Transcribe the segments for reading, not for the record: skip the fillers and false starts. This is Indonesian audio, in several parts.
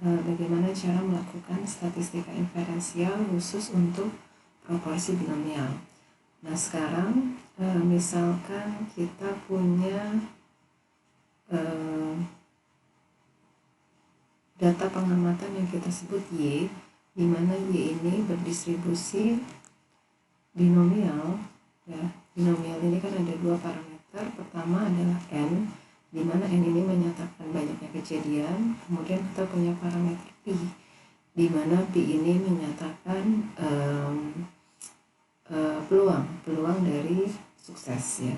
bagaimana cara melakukan statistika inferensial khusus untuk proporsi binomial. Nah sekarang misalkan kita punya data pengamatan yang kita sebut Y, di mana Y ini berdistribusi binomial. Ya, binomial ini kan ada dua parameter. Pertama adalah N, di mana N ini menyatakan banyaknya kejadian. Kemudian kita punya parameter P, di mana P ini menyatakan peluang dari sukses ya.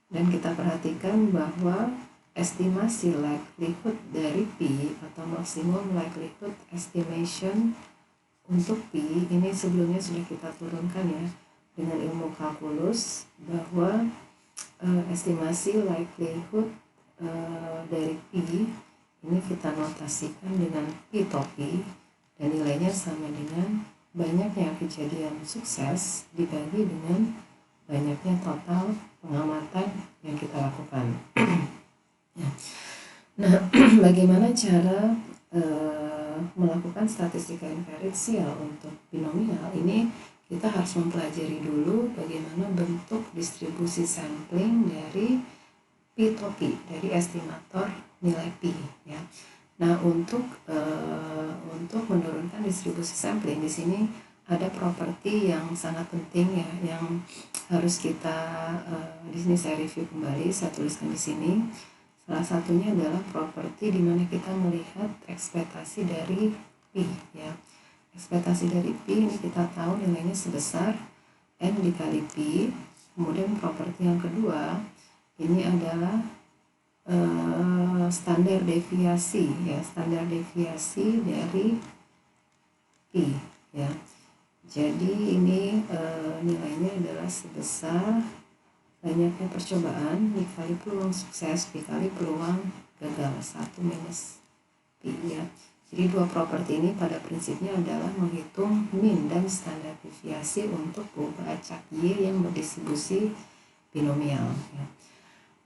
Dan kita perhatikan bahwa estimasi likelihood dari P atau maximum likelihood estimation untuk P ini sebelumnya sudah kita turunkan ya dengan ilmu kalkulus, bahwa estimasi likelihood dari P ini kita notasikan dengan P topi, dan nilainya sama dengan banyaknya kejadian sukses dibagi dengan banyaknya total pengamatan yang kita lakukan. Nah, bagaimana cara melakukan statistika inferensial untuk binomial ini? Kita harus mempelajari dulu bagaimana bentuk distribusi sampling dari P topi, dari estimator nilai P ya. Nah, untuk menurunkan distribusi sampling di sini ada properti yang sangat penting ya, yang harus kita di sini saya review kembali, saya tuliskan di sini. Salah satunya adalah properti di mana kita melihat ekspektasi dari P ya. Ekspektasi dari P ini kita tahu nilainya sebesar N dikali P. Kemudian properti yang kedua ini adalah standar deviasi ya, standar deviasi dari P ya. Jadi ini nilainya adalah sebesar banyaknya percobaan dikali peluang sukses dikali peluang gagal 1 minus P ya. Jadi dua properti ini pada prinsipnya adalah menghitung min dan standar deviasi untuk perubahan acak Y yang berdistribusi binomial ya.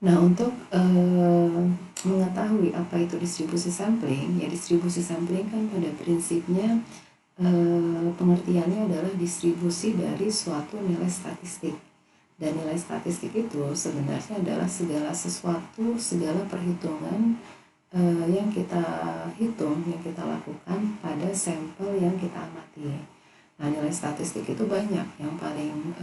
Nah, untuk mengetahui apa itu distribusi sampling ya, distribusi sampling kan pada prinsipnya pengertiannya adalah distribusi dari suatu nilai statistik. Dan nilai statistik itu sebenarnya adalah segala sesuatu, segala perhitungan yang kita hitung, yang kita lakukan pada sampel yang kita amati. Nah, nilai statistik itu banyak. Yang paling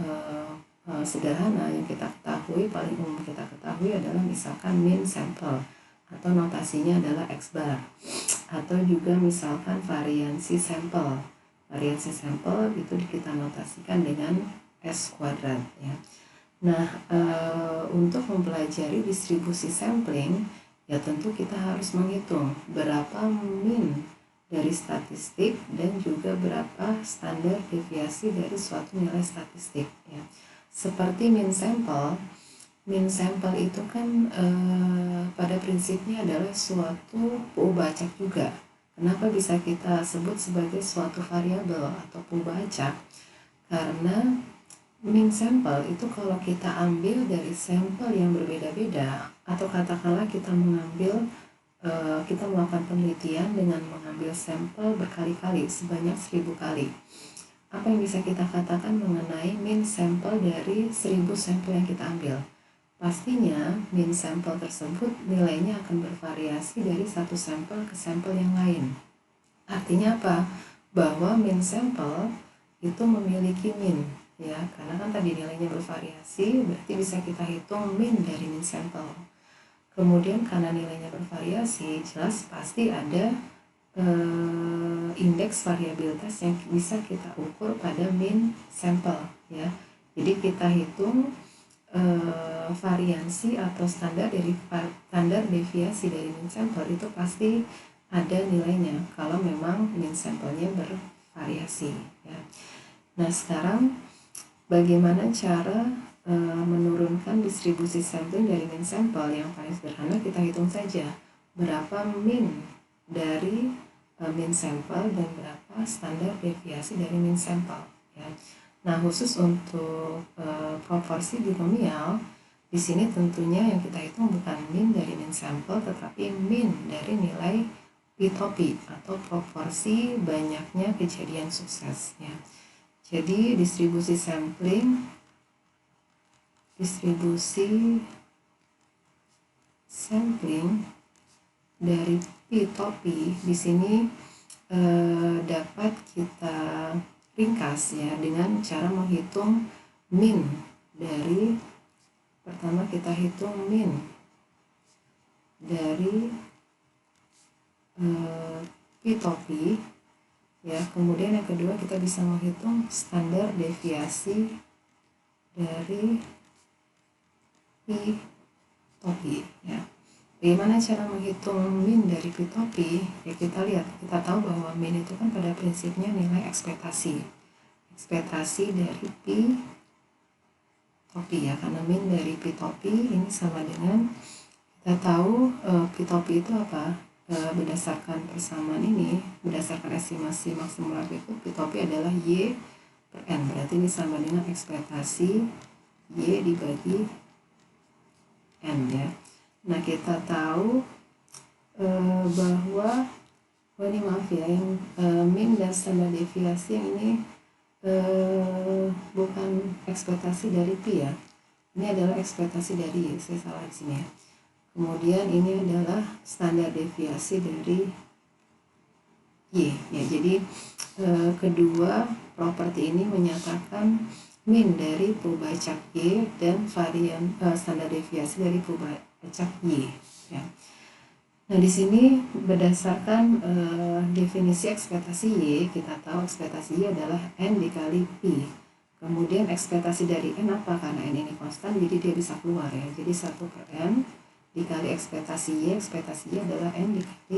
sederhana yang kita ketahui, paling umum kita ketahui adalah misalkan mean sample, atau notasinya adalah X bar, atau juga misalkan variansi sampel. Variansi sampel itu kita notasikan dengan S kuadrat ya. Nah, untuk mempelajari distribusi sampling ya tentu kita harus menghitung berapa min dari statistik dan juga berapa standar deviasi dari suatu nilai statistik ya. Seperti min sampel itu kan pada prinsipnya adalah suatu perubahan acak juga. Kenapa bisa kita sebut sebagai suatu variabel atau perubahan acak? Karena min sampel itu kalau kita ambil dari sampel yang berbeda-beda, atau katakanlah kita kita melakukan penelitian dengan mengambil sampel berkali-kali, sebanyak 1000 kali. Apa yang bisa kita katakan mengenai min sampel dari 1000 sampel yang kita ambil? Pastinya min sampel tersebut nilainya akan bervariasi dari satu sampel ke sampel yang lain. Artinya apa? Bahwa min sampel itu memiliki min ya, karena kan tadi nilainya bervariasi, berarti bisa kita hitung min dari min sampel. Kemudian karena nilainya bervariasi, jelas pasti ada indeks variabilitas yang bisa kita ukur pada min sampel ya. Jadi kita hitung variansi atau standar deviasi dari min sampel itu pasti ada nilainya kalau memang min sampelnya bervariasi ya. Nah, sekarang bagaimana cara menurunkan distribusi sampling dari min sampel? Yang paling sederhana kita hitung saja berapa min dari min sampel dan berapa standar deviasi dari min sampel ya. Nah, khusus untuk proporsi binomial di sini tentunya yang kita hitung bukan min dari min sampel tetapi min dari nilai P-topi atau proporsi banyaknya kejadian suksesnya. Jadi distribusi sampling dari P-topi di sini dapat kita ringkas ya dengan cara menghitung min dari, pertama kita hitung min dari P-topi ya, kemudian yang kedua kita bisa menghitung standar deviasi dari P-topi ya. Bagaimana cara menghitung min dari P-topi? Ya kita lihat, kita tahu bahwa min itu kan pada prinsipnya nilai ekspektasi dari P-topi ya, karena min dari P-topi ini sama dengan, kita tahu P-topi itu apa? Berdasarkan persamaan ini, berdasarkan estimasi maksimal likelihood, P-topi adalah Y per N, berarti ini sama dengan ekspektasi Y dibagi N ya. Nah kita tahu bahwa ini maaf ya, yang min dan standar deviasi yang ini bukan ekspektasi dari P ya, ini adalah ekspektasi dari Y, saya salah di sini ya. Kemudian ini adalah standar deviasi dari Y ya. Jadi kedua properti ini menyatakan min dari perubahan Y dan varian standar deviasi dari perubahan Y ya. Nah di sini berdasarkan definisi ekspektasi Y, kita tahu ekspektasi Y adalah N dikali P. Kemudian ekspektasi dari N apa? Karena N ini konstan, jadi dia bisa keluar ya. Jadi 1 per N dikali ekspektasi Y adalah N dikali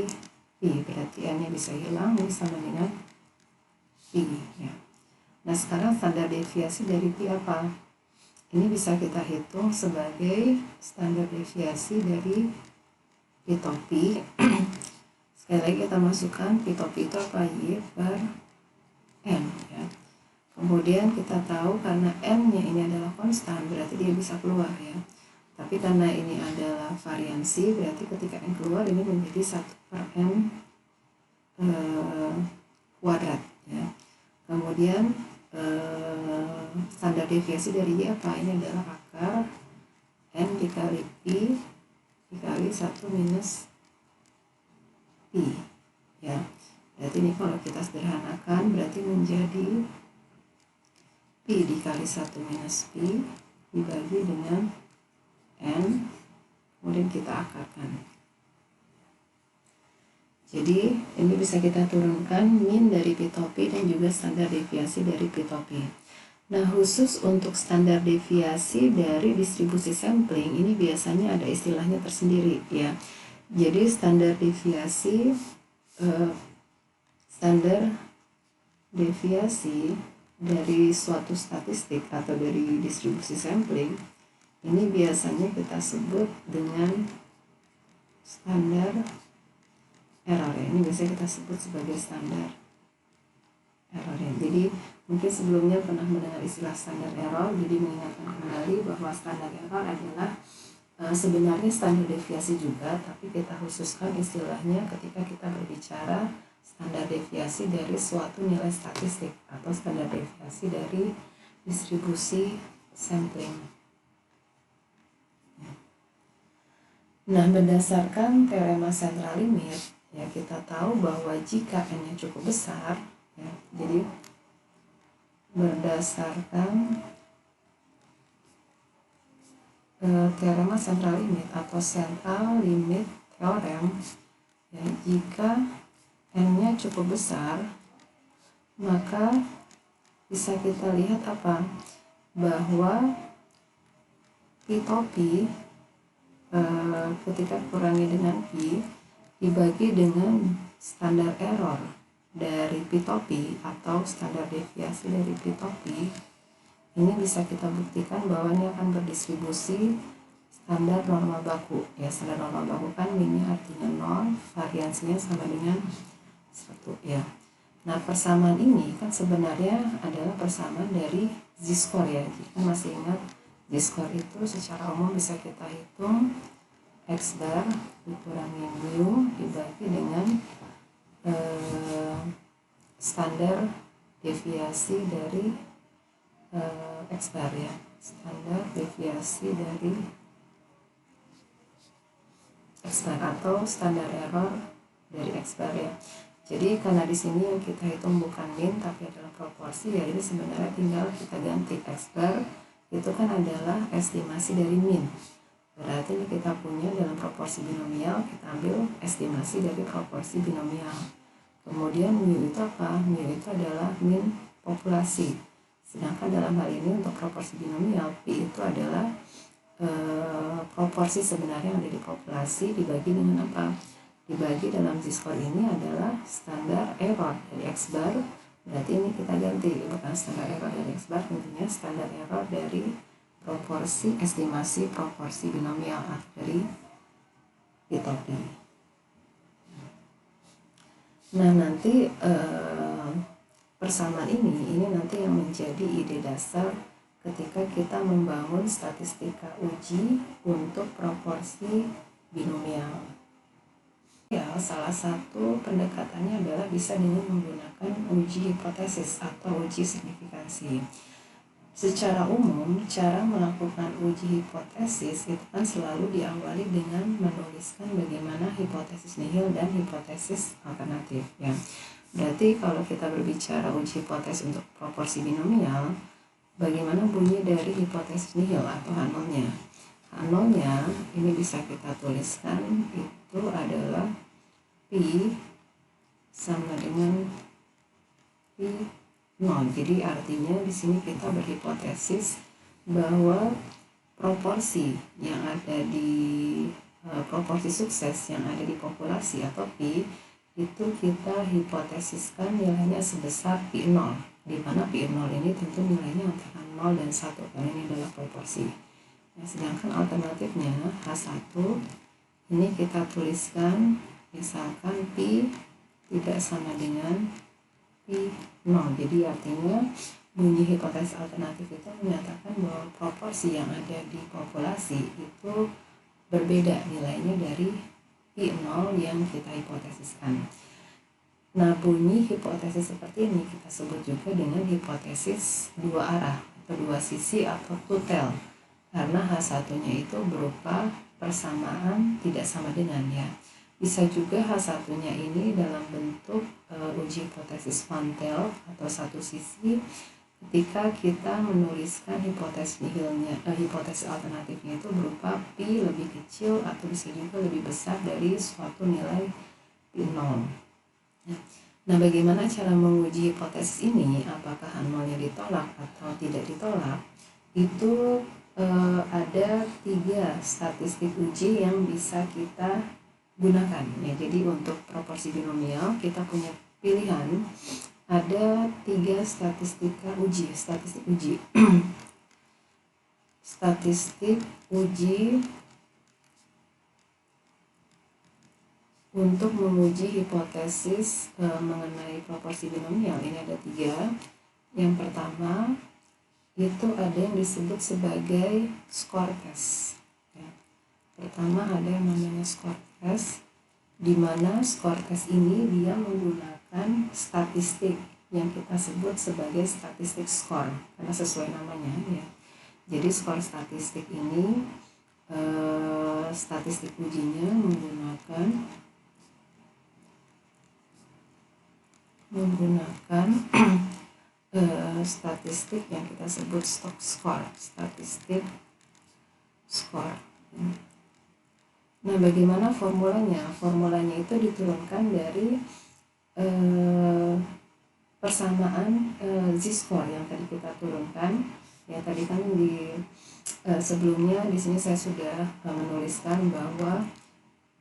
P. Berarti N nya bisa hilang, ini sama dengan P ya. Nah sekarang standar deviasi dari P apa? Ini bisa kita hitung sebagai standar deviasi dari P-topi. Sekali lagi kita masukkan P-topi itu apa? Y per N ya. Kemudian kita tahu karena N nya ini adalah konstan, berarti dia bisa keluar ya. Tapi karena ini adalah variansi, berarti ketika N keluar ini menjadi 1 per N kuadrat ya. Kemudian standar deviasi dari Y apa? Ini adalah akar N dikali P dikali 1 minus P ya. Berarti ini kalau kita sederhanakan berarti menjadi P dikali 1 minus P dibagi dengan N, kemudian kita akarkan. Jadi ini bisa kita turunkan min dari P-topi dan juga standar deviasi dari P-topi. Nah khusus untuk standar deviasi dari distribusi sampling ini biasanya ada istilahnya tersendiri ya. Jadi standar deviasi dari suatu statistik atau dari distribusi sampling ini biasanya kita sebut dengan standar error ya. Ini biasanya kita sebut sebagai standar error ya. Jadi mungkin sebelumnya pernah mendengar istilah standar error, jadi mengingatkan kembali bahwa standar error adalah sebenarnya standar deviasi juga, tapi kita khususkan istilahnya ketika kita berbicara standar deviasi dari suatu nilai statistik atau standar deviasi dari distribusi sampling. Nah berdasarkan teorema central limit ya, kita tahu bahwa jika N-nya cukup besar ya, jadi berdasarkan teorema central limit atau central limit theorem ya, jika N-nya cukup besar maka bisa kita lihat apa? Bahwa P-topi ketika kurangi dengan P dibagi dengan standar error dari P-topi atau standar deviasi dari P-topi, ini bisa kita buktikan bahwa ini akan berdistribusi standar norma baku ya. Standar norma baku kan minnya artinya 0, variansinya sama dengan 1 ya. Nah persamaan ini kan sebenarnya adalah persamaan dari z-score ya. Jika masih ingat, z-score itu secara umum bisa kita hitung x bar dikurangi mu dibagi dengan standar deviasi dari X bar ya, standar deviasi dari X bar atau standar error dari X bar ya. Jadi karena di sini yang kita hitung bukan min tapi adalah proporsi ya, ini sebenarnya tinggal kita ganti X bar itu kan adalah estimasi dari min. Berarti ini kita punya dalam proporsi binomial, kita ambil estimasi dari proporsi binomial. Kemudian mu itu apa? Mu itu adalah min populasi. Sedangkan dalam hal ini untuk proporsi binomial, Pi itu adalah proporsi sebenarnya yang ada di populasi dibagi dengan apa? Dibagi dalam z-score ini adalah standar error dari X bar. Berarti ini kita ganti, bukan standar error dari X bar, tentunya standar error dari proporsi estimasi proporsi binomial dari P-topi. Nah nanti persamaan ini nanti yang menjadi ide dasar ketika kita membangun statistika uji untuk proporsi binomial. Ya, salah satu pendekatannya adalah bisa dengan menggunakan uji hipotesis atau uji signifikansi. Secara umum, cara melakukan uji hipotesis itu kan selalu diawali dengan menuliskan bagaimana hipotesis nihil dan hipotesis alternatif ya. Berarti kalau kita berbicara uji hipotesis untuk proporsi binomial, bagaimana bunyi dari hipotesis nihil atau H0-nya? H0-nya ini bisa kita tuliskan itu adalah Pi sama dengan Pi 0. Jadi artinya di sini kita berhipotesis bahwa proporsi yang ada di proporsi sukses yang ada di populasi atau Pi itu kita hipotesiskan nilainya sebesar Pi 0, di mana Pi 0 ini tentu nilainya antara 0 dan 1 karena ini adalah proporsi. Nah, sedangkan alternatifnya H1 ini kita tuliskan misalkan Pi tidak sama dengan Pi 0. Jadi artinya bunyi hipotesis alternatif itu menyatakan bahwa proporsi yang ada di populasi itu berbeda nilainya dari Pi 0 yang kita hipotesiskan. Nah, bunyi hipotesis seperti ini kita sebut juga dengan hipotesis dua arah atau dua sisi atau tutel. Karena H1-nya itu berupa persamaan tidak sama dengan ya. Bisa juga H1-nya ini dalam bentuk uji hipotesis Van-Til atau satu sisi ketika kita menuliskan hipotesis nihilnya, hipotesis alternatifnya itu berupa Pi lebih kecil atau bisa juga lebih besar dari suatu nilai Pi 0. Nah, bagaimana cara menguji hipotesis ini? Apakah H0-nya ditolak atau tidak ditolak? Itu ada 3 statistik uji yang bisa kita gunakan ya. Jadi untuk proporsi binomial kita punya pilihan ada 3 statistik uji statistik uji untuk menguji hipotesis mengenai proporsi binomial. Ini ada 3. Yang pertama itu ada yang disebut sebagai score test ya. Pertama ada yang namanya score test, di mana score test ini dia menggunakan statistik yang kita sebut sebagai statistik skor karena sesuai namanya ya. Jadi skor statistik ini statistik ujinya menggunakan statistik yang kita sebut statistik skor. Nah, bagaimana formulanya? Formulanya itu diturunkan dari persamaan z-score yang tadi kita turunkan. Ya, tadi kan di sebelumnya di sini saya sudah menuliskan bahwa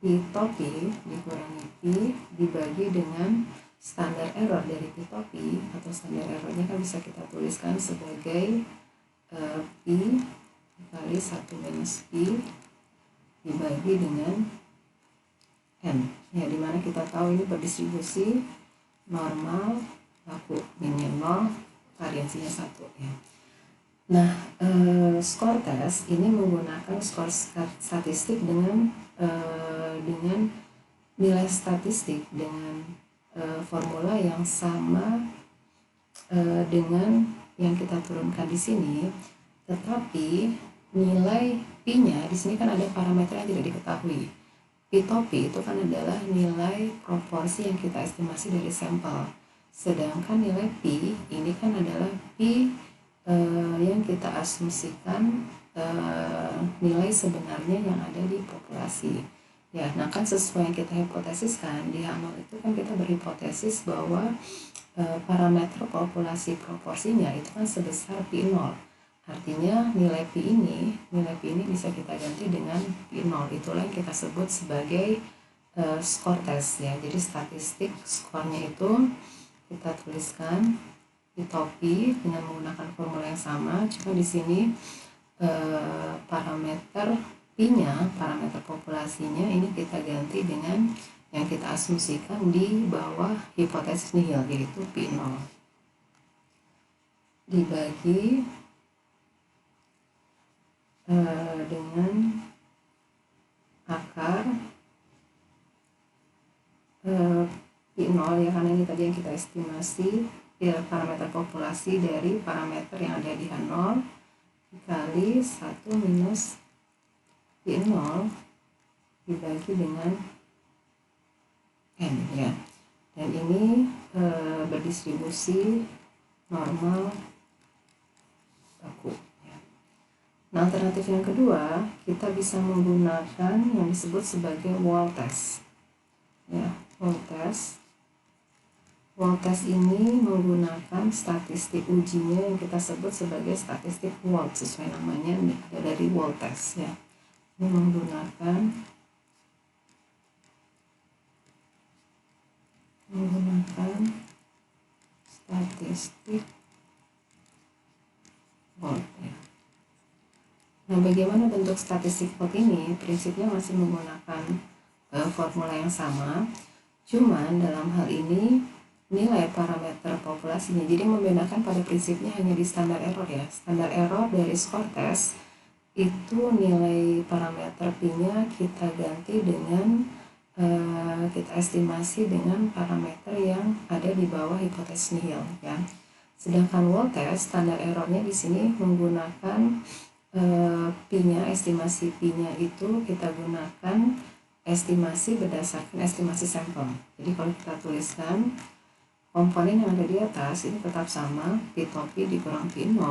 P-topi dikurangi Pi dibagi dengan standar error dari P-topi atau standar errornya kan bisa kita tuliskan sebagai Pi dikali 1 minus Pi dibagi dengan N ya, dimana kita tahu ini berdistribusi normal laku minnya 0 variansinya 1 ya. Nah, skor test ini menggunakan skor statistik dengan nilai statistik dengan formula yang sama dengan yang kita turunkan di sini, tetapi nilai P-nya di sini kan ada parameter yang tidak diketahui. P topi itu kan adalah nilai proporsi yang kita estimasi dari sampel. Sedangkan nilai P ini kan adalah P yang kita asumsikan nilai sebenarnya yang ada di populasi. Ya, nah kan sesuai yang kita hipotesiskan di H0 itu kan kita berhipotesis bahwa parameter populasi proporsinya itu kan sebesar P0. Artinya nilai P ini bisa kita ganti dengan P0. Itulah yang kita sebut sebagai skor tes ya. Jadi statistik skornya itu kita tuliskan P topi dengan menggunakan formula yang sama. Cuma di sini parameter P-nya, parameter populasinya ini kita ganti dengan yang kita asumsikan di bawah hipotesis nihil, yaitu P0 dibagi dengan akar P0 ya, karena ini tadi yang kita estimasi ya, parameter populasi dari parameter yang ada di H0 dikali 1 minus P0 dibagi dengan N ya, dan ini berdistribusi normal baku ya. Nah, alternatif yang kedua kita bisa menggunakan yang disebut sebagai Wald test ya. Wald test ini menggunakan statistik ujinya yang kita sebut sebagai statistik Wald, sesuai namanya ada dari Wald test ya. Ini menggunakan statistik Wald ya. Nah, bagaimana bentuk statistik Wald ini? Prinsipnya masih menggunakan formula yang sama, cuman dalam hal ini nilai parameter populasinya, jadi membedakan pada prinsipnya hanya di standar error ya. Standar error dari skor tes itu nilai parameter P-nya kita ganti dengan kita estimasi dengan parameter yang ada di bawah hipotesis nihil ya. Sedangkan Wald test standar errornya di sini menggunakan P-nya, estimasi P-nya itu kita gunakan estimasi berdasarkan estimasi sampel. Jadi kalau kita tuliskan komponen yang ada di atas ini tetap sama, P topi dikurang P0,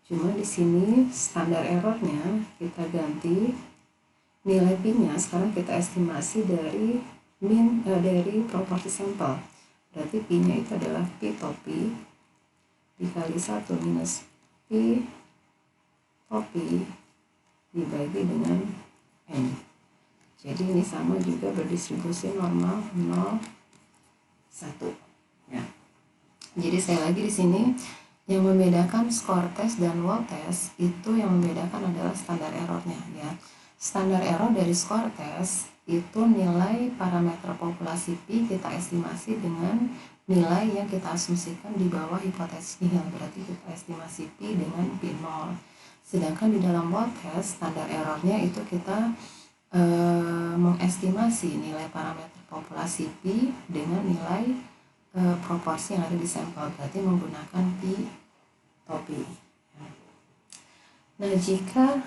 cuma di sini standar errornya kita ganti nilai P-nya sekarang kita estimasi dari dari proporsi sampel. Berarti P-nya itu adalah P topi dikali 1 minus P topi dibagi dengan N. Jadi ini sama juga berdistribusi normal 0, 1 ya. Jadi saya lagi di sini yang membedakan skor tes dan Wald test itu yang membedakan adalah standar errornya ya. Standar error dari skor tes itu nilai parameter populasi P kita estimasi dengan nilai yang kita asumsikan di bawah hipotesis nihil, berarti kita estimasi P dengan P0. Sedangkan di dalam Wald test standar errornya itu kita mengestimasi nilai parameter populasi P dengan nilai proporsi yang ada di sampel, berarti menggunakan P topi. Nah, jika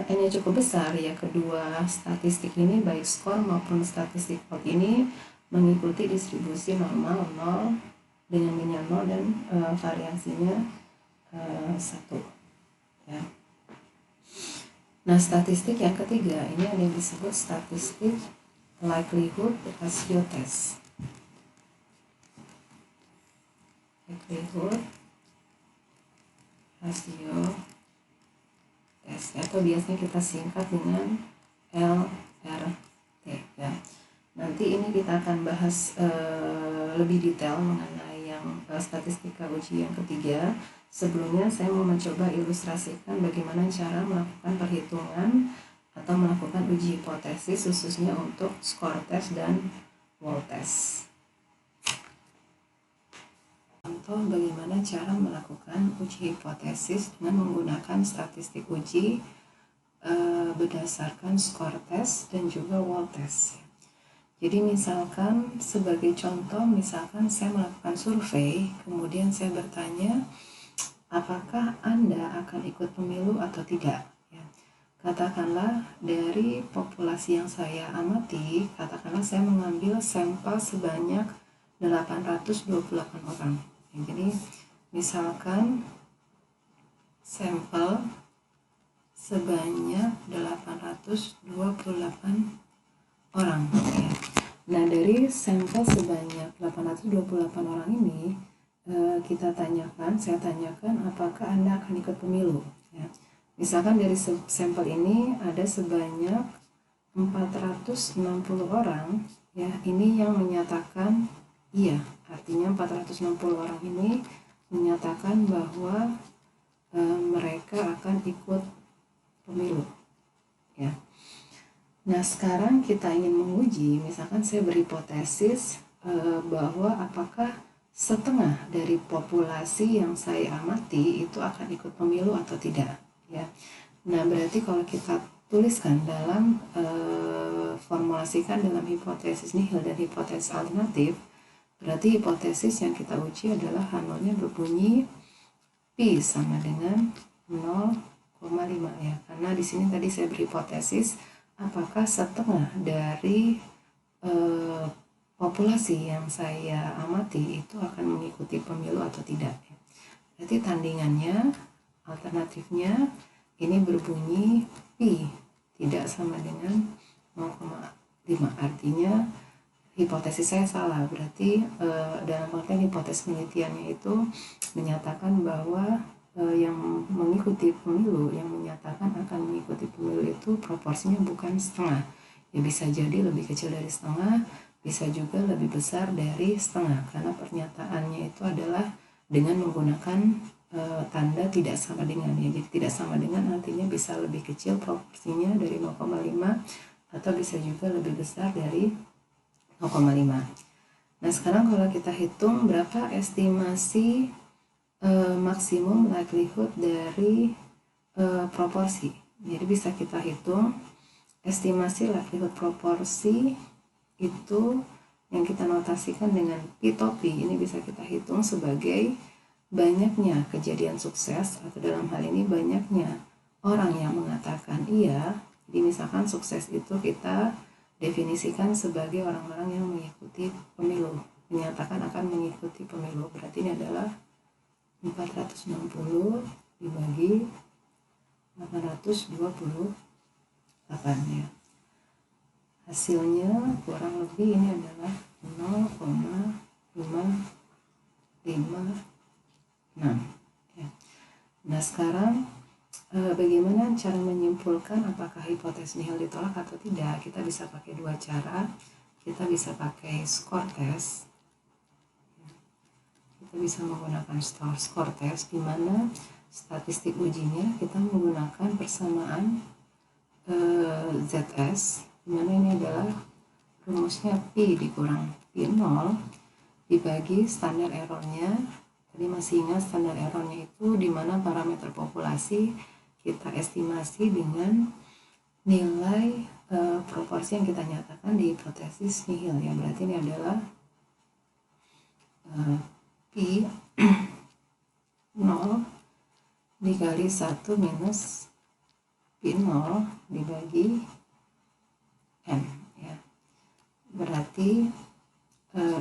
N-nya cukup besar ya, kedua statistik ini baik skor maupun statistik Wald ini mengikuti distribusi normal 0 dengan minnya 0 dan variasinya 1 ya. Nah, statistik yang ketiga ini ada yang disebut statistik likelihood ratio test. Likelihood ratio test atau biasanya kita singkat dengan LRT ya. Nanti ini kita akan bahas lebih detail mengenai yang statistika uji yang ketiga. Sebelumnya saya mau mencoba ilustrasikan bagaimana cara melakukan perhitungan atau melakukan uji hipotesis khususnya untuk skor tes dan Wald test. Contoh bagaimana cara melakukan uji hipotesis dengan menggunakan statistik uji berdasarkan skor tes dan juga Wald test. Jadi misalkan sebagai contoh, misalkan saya melakukan survei, kemudian saya bertanya, apakah Anda akan ikut pemilu atau tidak? Ya. Katakanlah dari populasi yang saya amati, katakanlah saya mengambil sampel sebanyak 828 orang. Ya, jadi misalkan sampel sebanyak 828 orang. Ya. Nah, dari sampel sebanyak 828 orang ini, saya tanyakan apakah Anda akan ikut pemilu. Ya. Misalkan dari sampel ini ada sebanyak 460 orang, ya, ini yang menyatakan iya. Artinya 460 orang ini menyatakan bahwa mereka akan ikut pemilu. Ya. Nah, sekarang kita ingin menguji, misalkan saya berhipotesis bahwa apakah setengah dari populasi yang saya amati itu akan ikut pemilu atau tidak, ya. Nah, berarti kalau kita tuliskan dalam formulasikan dalam hipotesis nihil dan hipotesis alternatif, berarti hipotesis yang kita uji adalah H0-nya berbunyi Pi sama dengan 0,5, ya. Karena di sini tadi saya berhipotesis apakah setengah dari populasi yang saya amati itu akan mengikuti pemilu atau tidak. Berarti tandingannya, alternatifnya ini berbunyi Pi tidak sama dengan 0,5. Artinya hipotesis saya salah. Berarti dalam konteks hipotesis penelitiannya itu menyatakan bahwa yang mengikuti pemilu, yang menyatakan akan mengikuti pemilu itu proporsinya bukan setengah. Ya, bisa jadi lebih kecil dari setengah, bisa juga lebih besar dari setengah, karena pernyataannya itu adalah dengan menggunakan tanda tidak sama dengan, ya. Jadi tidak sama dengan artinya bisa lebih kecil proporsinya dari 0,5 atau bisa juga lebih besar dari 0,5. Nah, sekarang kalau kita hitung berapa estimasi maksimum likelihood dari proporsi. Jadi bisa kita hitung estimasi likelihood proporsi itu yang kita notasikan dengan P-topi. Ini bisa kita hitung sebagai banyaknya kejadian sukses, atau dalam hal ini banyaknya orang yang mengatakan iya. Jadi misalkan sukses itu kita definisikan sebagai orang-orang yang mengikuti pemilu, menyatakan akan mengikuti pemilu. Berarti ini adalah 460 dibagi 828, ya. Hasilnya kurang lebih ini adalah 0,556, ya. Nah, sekarang bagaimana cara menyimpulkan apakah hipotesis nihil ditolak atau tidak? Kita bisa pakai dua cara. Kita bisa pakai score test. Kita bisa menggunakan score test, di mana statistik ujinya kita menggunakan persamaan ZS, di mana ini adalah rumusnya Pi dikurang P0 dibagi standar errornya. Tadi masih ingat standar errornya itu di mana parameter populasi kita estimasi dengan nilai proporsi yang kita nyatakan di hipotesis nihil, ya. Berarti ini adalah Pi 0 dikali 1 minus Pi 0 dibagi N, ya. Berarti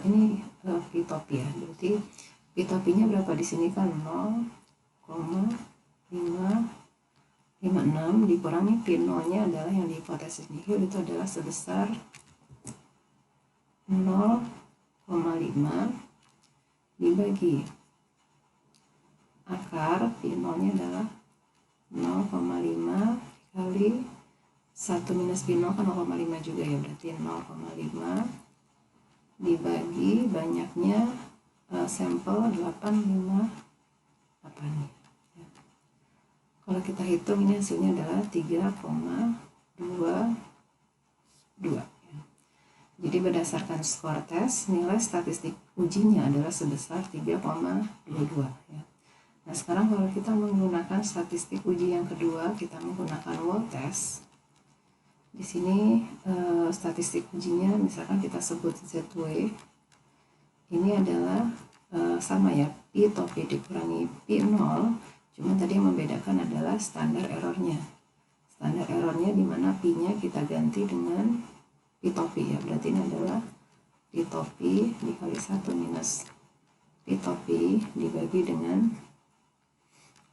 ini P-topi, ya. Berarti P-topinya berapa di sini kan 0,556 dikurangi P0-nya adalah yang di hipotesis nihil itu adalah sebesar 0,5 dibagi akar P0-nya adalah 0,5 kali 1 minus P0 kan 0,5 juga, ya. Berarti 0,5 dibagi banyaknya sampel 858, ya. Kalau kita hitung ini hasilnya adalah 3,22. Jadi berdasarkan skor tes, nilai statistik ujinya adalah sebesar 3,22, ya. Nah, sekarang kalau kita menggunakan statistik uji yang kedua, kita menggunakan wall test. Di sini statistik ujinya misalkan kita sebut ZW. Ini adalah sama ya, Pi topi dikurangi Pi 0, cuma tadi yang membedakan adalah standar errornya. Standar errornya dimana Pi-nya kita ganti dengan Pi topi ya, berarti ini adalah Pi topi dikali 1 minus Pi topi dibagi dengan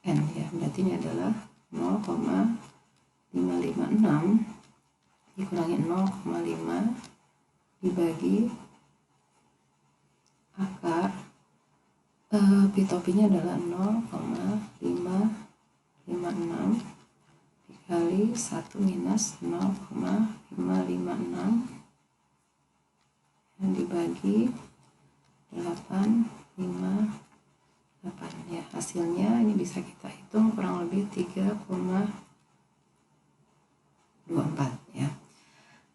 N ya, berarti ini adalah 0,556 dikurangi 0,5 dibagi akar Pi topinya adalah 0,556 dikali 1 minus 0,556 yang dibagi 858 ya, hasilnya ini bisa kita hitung kurang lebih 3,24 ya.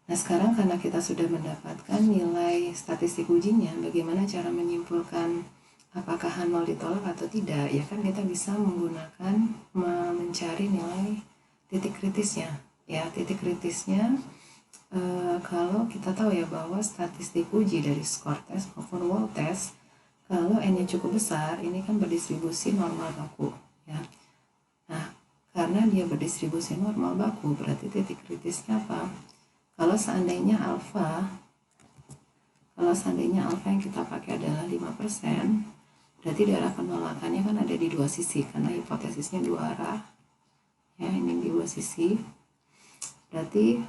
Nah sekarang karena kita sudah mendapatkan nilai statistik ujinya, bagaimana cara menyimpulkan apakah H0 ditolak atau tidak? Ya kan kita bisa menggunakan mencari nilai titik kritisnya. Ya, titik kritisnya kalau kita tahu ya bahwa statistik uji dari skor tes maupun wall test, kalau N-nya cukup besar, ini kan berdistribusi normal baku ya. Nah, karena dia berdistribusi normal baku, berarti titik kritisnya apa? Kalau seandainya alfa yang kita pakai adalah 5%, berarti daerah penolakannya kan ada di dua sisi, karena hipotesisnya dua arah. Ya, ini di dua sisi. Berarti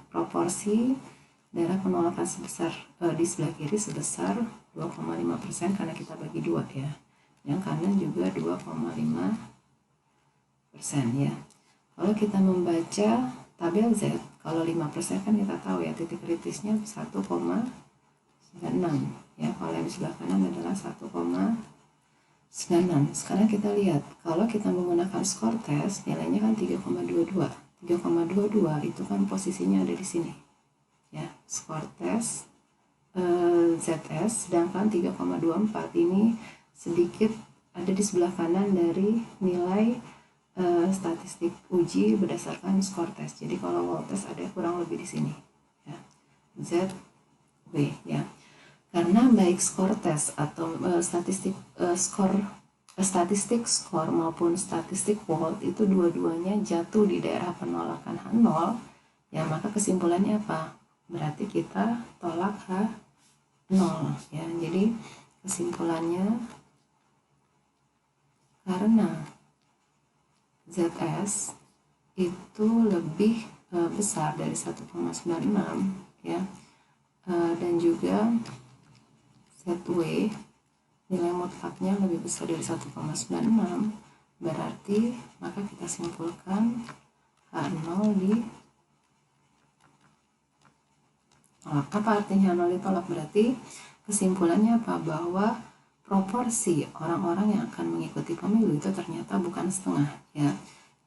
proporsi daerah penolakan sebesar di sebelah kiri sebesar 2,5% karena kita bagi dua ya. Yang kanan juga 2,5% ya. Kalau kita membaca tabel Z, kalau 5% kan kita tahu ya titik kritisnya 1,96 ya. Kalau yang di sebelah kanan adalah 1,96. Sekarang kita lihat, kalau kita menggunakan skor tes, nilainya kan 3,22. 3,22 itu kan posisinya ada di sini ya, skor tes ZS, sedangkan 3,24 ini sedikit ada di sebelah kanan dari nilai statistik uji berdasarkan skor tes. Jadi kalau wall test ada kurang lebih di sini ya, ZW ya. Karena baik skor tes atau statistik skor maupun statistik wall itu dua-duanya jatuh di daerah penolakan H0 ya, maka kesimpulannya apa? Berarti kita tolak H0 ya. Jadi kesimpulannya karena ZS itu lebih besar dari 1,96 ya, dan juga ZW nilai mutlaknya lebih besar dari 1,96, berarti maka kita simpulkan H0 ditolak. Apa artinya H0 ditolak? Berarti kesimpulannya apa? Bahwa proporsi orang-orang yang akan mengikuti pemilu itu ternyata bukan setengah ya.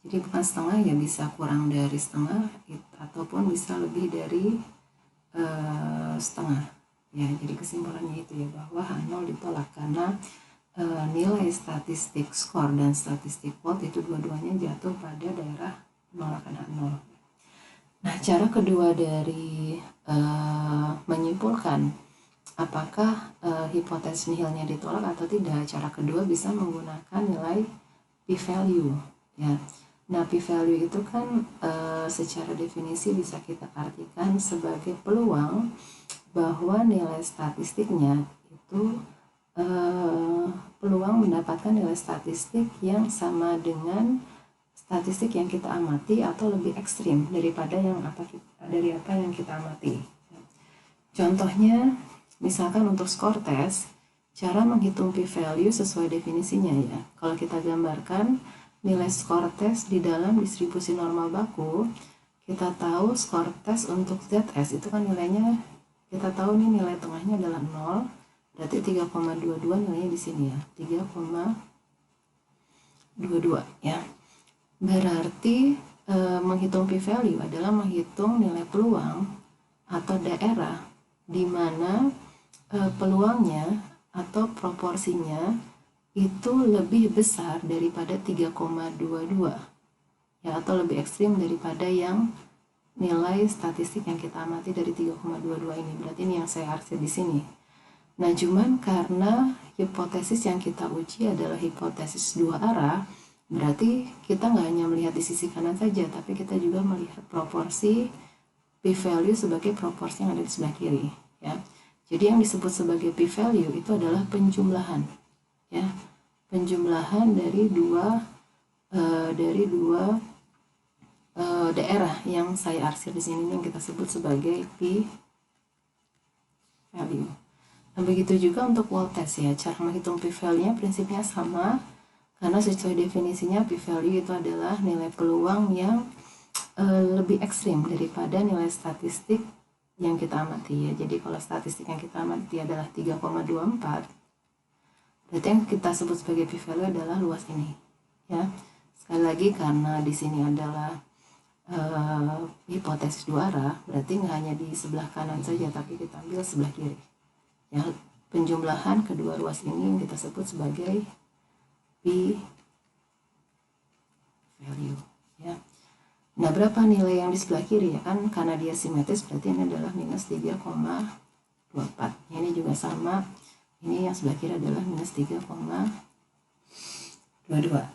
Jadi bukan setengah ya, bisa kurang dari setengah ataupun bisa lebih dari setengah ya. Jadi kesimpulannya itu ya, bahwa H0 ditolak karena nilai statistik skor dan statistik vote itu dua-duanya jatuh pada daerah penolakan H0. Nah, cara kedua dari menyimpulkan apakah hipotesis nihilnya ditolak atau tidak, cara kedua bisa menggunakan nilai p-value ya. Nah, p-value itu kan secara definisi bisa kita artikan sebagai peluang bahwa nilai statistiknya itu peluang mendapatkan nilai statistik yang sama dengan statistik yang kita amati atau lebih ekstrim daripada apa yang kita amati. Contohnya misalkan untuk skor tes, cara menghitung p-value sesuai definisinya ya. Kalau kita gambarkan nilai skor tes di dalam distribusi normal baku, kita tahu skor tes untuk ZS itu kan nilainya, kita tahu nih nilai tengahnya adalah 0, berarti 3,22 nilainya di sini ya, 3,22 ya. Berarti menghitung p-value adalah menghitung nilai peluang atau daerah di mana peluangnya atau proporsinya itu lebih besar daripada 3,22 ya, atau lebih ekstrim daripada yang nilai statistik yang kita amati dari 3,22 ini. Berarti ini yang saya arsir di sini. Nah, cuman karena hipotesis yang kita uji adalah hipotesis dua arah, berarti kita nggak hanya melihat di sisi kanan saja, tapi kita juga melihat proporsi p-value sebagai proporsi yang ada di sebelah kiri. Ya. Jadi yang disebut sebagai p-value itu adalah penjumlahan, ya, penjumlahan dari dua daerah yang saya arsir di sini yang kita sebut sebagai p-value. Nah, begitu juga untuk wall test ya, cara menghitung p-value-nya prinsipnya sama, karena sesuai definisinya p-value itu adalah nilai peluang yang lebih ekstrim daripada nilai statistik yang kita amati ya. Jadi kalau statistik yang kita amati adalah 3,24, berarti yang kita sebut sebagai p-value adalah luas ini ya. Sekali lagi karena di sini adalah hipotesis dua arah, berarti nggak hanya di sebelah kanan saja, tapi kita ambil sebelah kiri. Ya, penjumlahan kedua ruas ini yang kita sebut sebagai p-value ya. Nah, berapa nilai yang di sebelah kiri ya kan, karena dia simetris berarti ini adalah minus 3,24. Ini juga sama, ini yang sebelah kiri adalah minus 3,22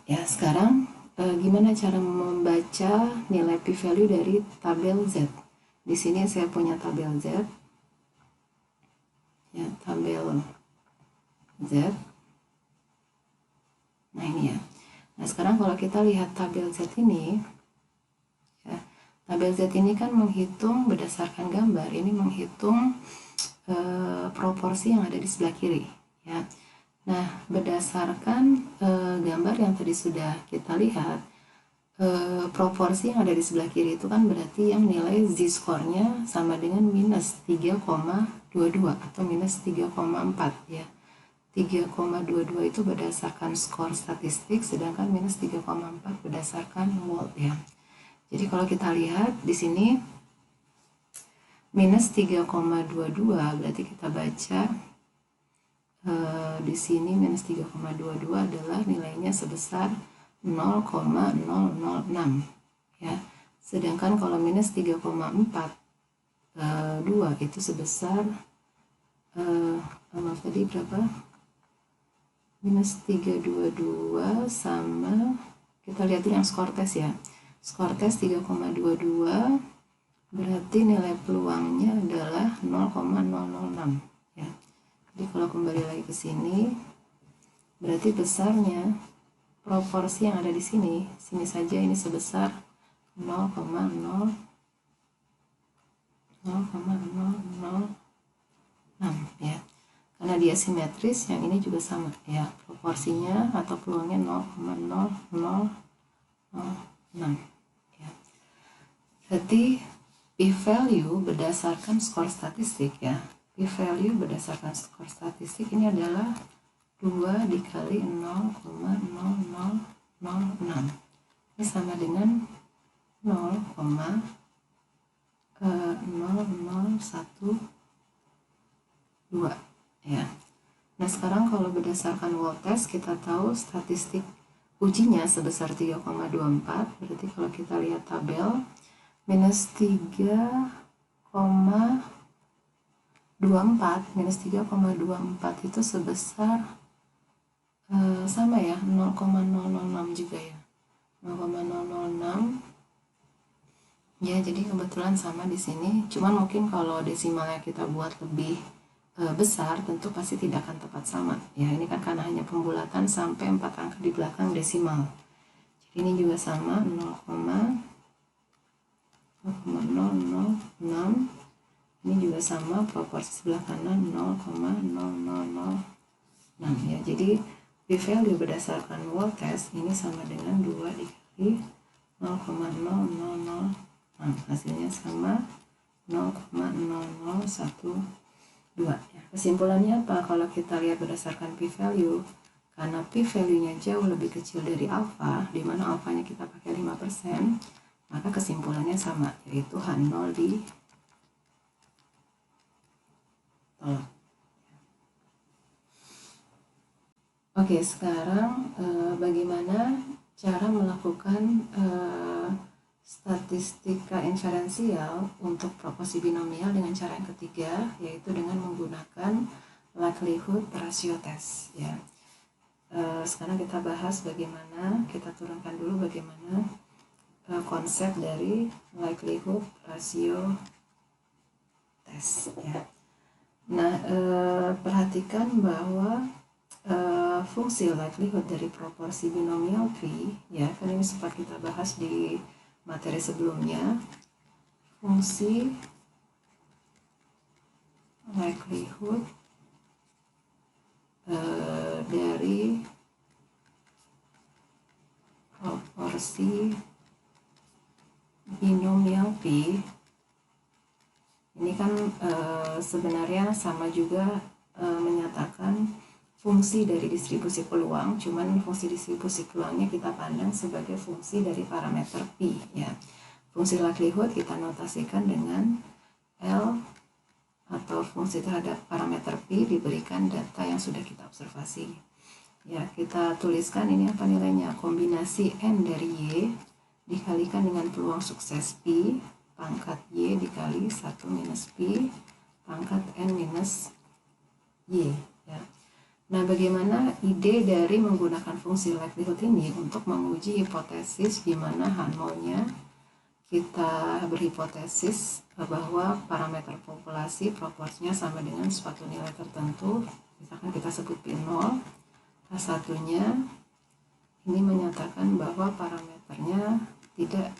ya. Sekarang gimana cara membaca nilai p-value dari tabel Z? Di sini saya punya tabel Z ya, tabel Z. Nah, ini ya. Nah, sekarang kalau kita lihat tabel Z ini ya, tabel Z ini kan menghitung berdasarkan gambar, ini menghitung proporsi yang ada di sebelah kiri ya. Nah, berdasarkan gambar yang tadi sudah kita lihat, proporsi yang ada di sebelah kiri itu kan berarti yang nilai z-score-nya sama dengan minus 3,22 atau minus 3,4 ya. 3,22 itu berdasarkan skor statistik, sedangkan minus 3,4 berdasarkan WOLT ya. Jadi kalau kita lihat di sini minus 3,22 berarti kita baca di sini minus 3,22 adalah nilainya sebesar 0,006 ya. Sedangkan kalau minus 3,42 itu sebesar maaf tadi berapa? Minus 322 sama, kita lihat yang skor tes ya. Skor tes 3,22 berarti nilai peluangnya adalah 0,006 ya. Jadi kalau kembali lagi ke sini, berarti besarnya proporsi yang ada di sini saja ini sebesar 0,006 ya. Karena dia simetris, yang ini juga sama ya, proporsinya atau peluangnya 0,0006 ya. Berarti p-value berdasarkan skor statistik ya. P-value berdasarkan skor statistik ini adalah 2 dikali 0,0006. Ini sama dengan 0,0012 ya. Nah, sekarang kalau berdasarkan WOLT test kita tahu statistik ujinya sebesar 3,24. Berarti kalau kita lihat tabel minus 3,24 itu sebesar sama ya, 0,006 juga ya, 0,006 ya. Jadi kebetulan sama di sini, cuman mungkin kalau desimalnya kita buat lebih besar tentu pasti tidak akan tepat sama ya. Ini kan karena hanya pembulatan sampai 4 angka di belakang desimal, jadi ini juga sama 0,006. Ini juga sama, proporsi sebelah kanan 0,0006 ya. Jadi p-value berdasarkan WOLT test ini sama dengan 2 dikali 0,0006. Hasilnya sama 0,0012 ya. Kesimpulannya apa? Kalau kita lihat berdasarkan p-value, karena p-value-nya jauh lebih kecil dari alfa, di mana alfanya kita pakai 5%, maka kesimpulannya sama, yaitu H0 di tolak. Oke, sekarang bagaimana cara melakukan statistika inferensial untuk proporsi binomial dengan cara yang ketiga, yaitu dengan menggunakan likelihood ratio test ya. Sekarang kita bahas bagaimana, kita turunkan dulu bagaimana konsep dari likelihood ratio test ya. Nah, perhatikan bahwa fungsi likelihood dari proporsi binomial P ya, kan ini sempat kita bahas di materi sebelumnya. Fungsi likelihood dari proporsi binomial P ini kan sebenarnya sama juga menyatakan fungsi dari distribusi peluang, cuman fungsi distribusi peluangnya kita pandang sebagai fungsi dari parameter P ya. Fungsi likelihood kita notasikan dengan L atau fungsi terhadap parameter P diberikan data yang sudah kita observasi. Ya, kita tuliskan ini apa nilainya? Kombinasi N dari Y dikalikan dengan peluang sukses P pangkat Y dikali 1 minus P pangkat N minus Y ya. Nah, bagaimana ide dari menggunakan fungsi likelihood ini untuk menguji hipotesis di mana H0-nya kita berhipotesis bahwa parameter populasi proporsinya sama dengan suatu nilai tertentu, misalkan kita sebut P0, H1-nya ini menyatakan bahwa parameternya tidak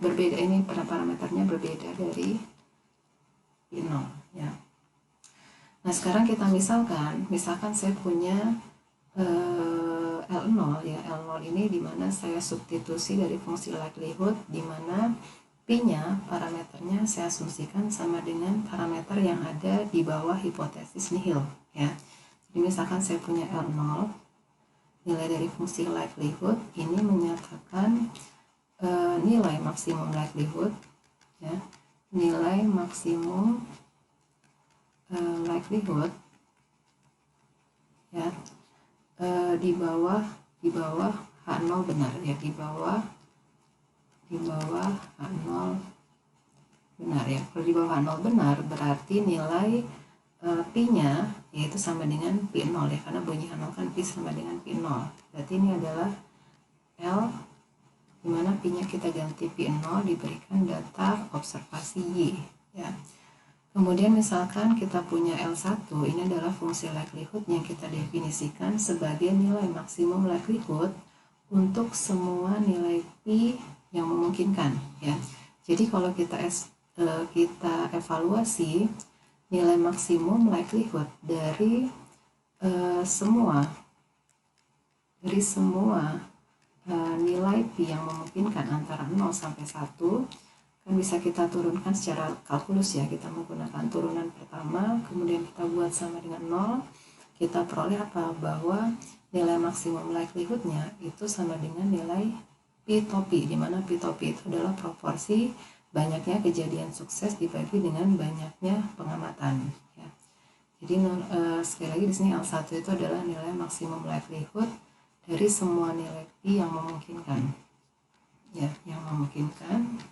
berbeda, ini parameternya berbeda dari P0 ya. Nah, sekarang kita misalkan saya punya L0 ya. L0 ini dimana saya substitusi dari fungsi likelihood, dimana P-nya parameternya saya asumsikan sama dengan parameter yang ada di bawah hipotesis nihil ya. Jadi misalkan saya punya L0, nilai dari fungsi likelihood ini menyatakan nilai maksimum likelihood ya, nilai maksimum likelihood ya di bawah H0 benar ya, di bawah H0 benar ya. Kalau di bawah H0 benar berarti nilai P-nya yaitu sama dengan P0 ya, karena bunyi H0 kan P sama dengan P0. Berarti ini adalah L dimana P-nya kita ganti P0 diberikan data observasi Y ya. Kemudian misalkan kita punya L1, ini adalah fungsi likelihood yang kita definisikan sebagai nilai maksimum likelihood untuk semua nilai P yang memungkinkan ya. Jadi kalau kita evaluasi nilai maksimum likelihood dari semua nilai P yang memungkinkan antara 0 sampai 1 kan bisa kita turunkan secara kalkulus ya. Kita menggunakan turunan pertama, kemudian kita buat sama dengan 0, kita peroleh apa? Bahwa nilai maksimum likelihoodnya itu sama dengan nilai P to P, di mana P to P itu adalah proporsi banyaknya kejadian sukses dibagi dengan banyaknya pengamatan ya. Jadi sekali lagi di sini L1 itu adalah nilai maksimum likelihood dari semua nilai P yang memungkinkan ya, yang memungkinkan.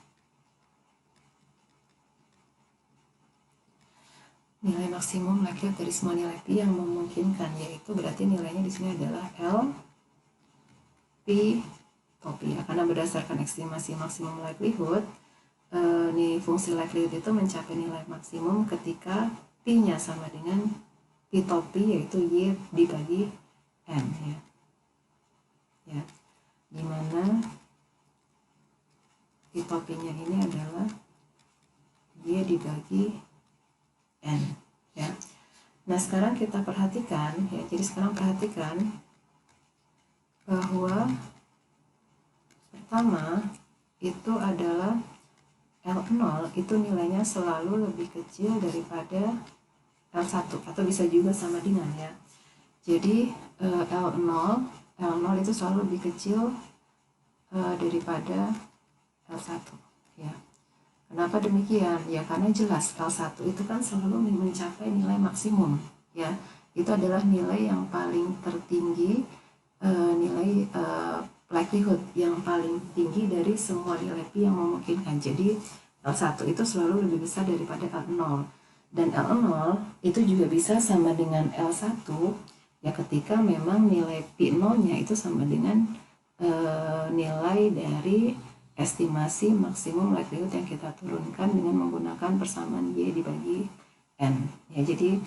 Nilai maksimum likelihood dari semua nilai P yang memungkinkan, yaitu berarti nilainya di sini adalah L P to P ya, karena berdasarkan estimasi maksimum likelihood nih fungsi likelihood itu mencapai nilai maksimum ketika P-nya sama dengan P to P yaitu Y dibagi N ya. Ya, dimana P to P-nya ini adalah Y dibagi N ya. Nah, sekarang kita perhatikan ya. Jadi sekarang perhatikan bahwa pertama itu adalah L0 itu nilainya selalu lebih kecil daripada L1 atau bisa juga sama dengan ya. Jadi L0 itu selalu lebih kecil daripada L1 ya. Kenapa demikian? Ya karena jelas L1 itu kan selalu mencapai nilai maksimum ya. Itu adalah nilai yang paling tertinggi, nilai likelihood yang paling tinggi dari semua nilai Pi yang memungkinkan. Jadi L1 itu selalu lebih besar daripada L0. Dan L0 itu juga bisa sama dengan L1 ya ketika memang nilai P0-nya itu sama dengan nilai dari estimasi maksimum likelihood yang kita turunkan dengan menggunakan persamaan Y dibagi N. Ya, jadi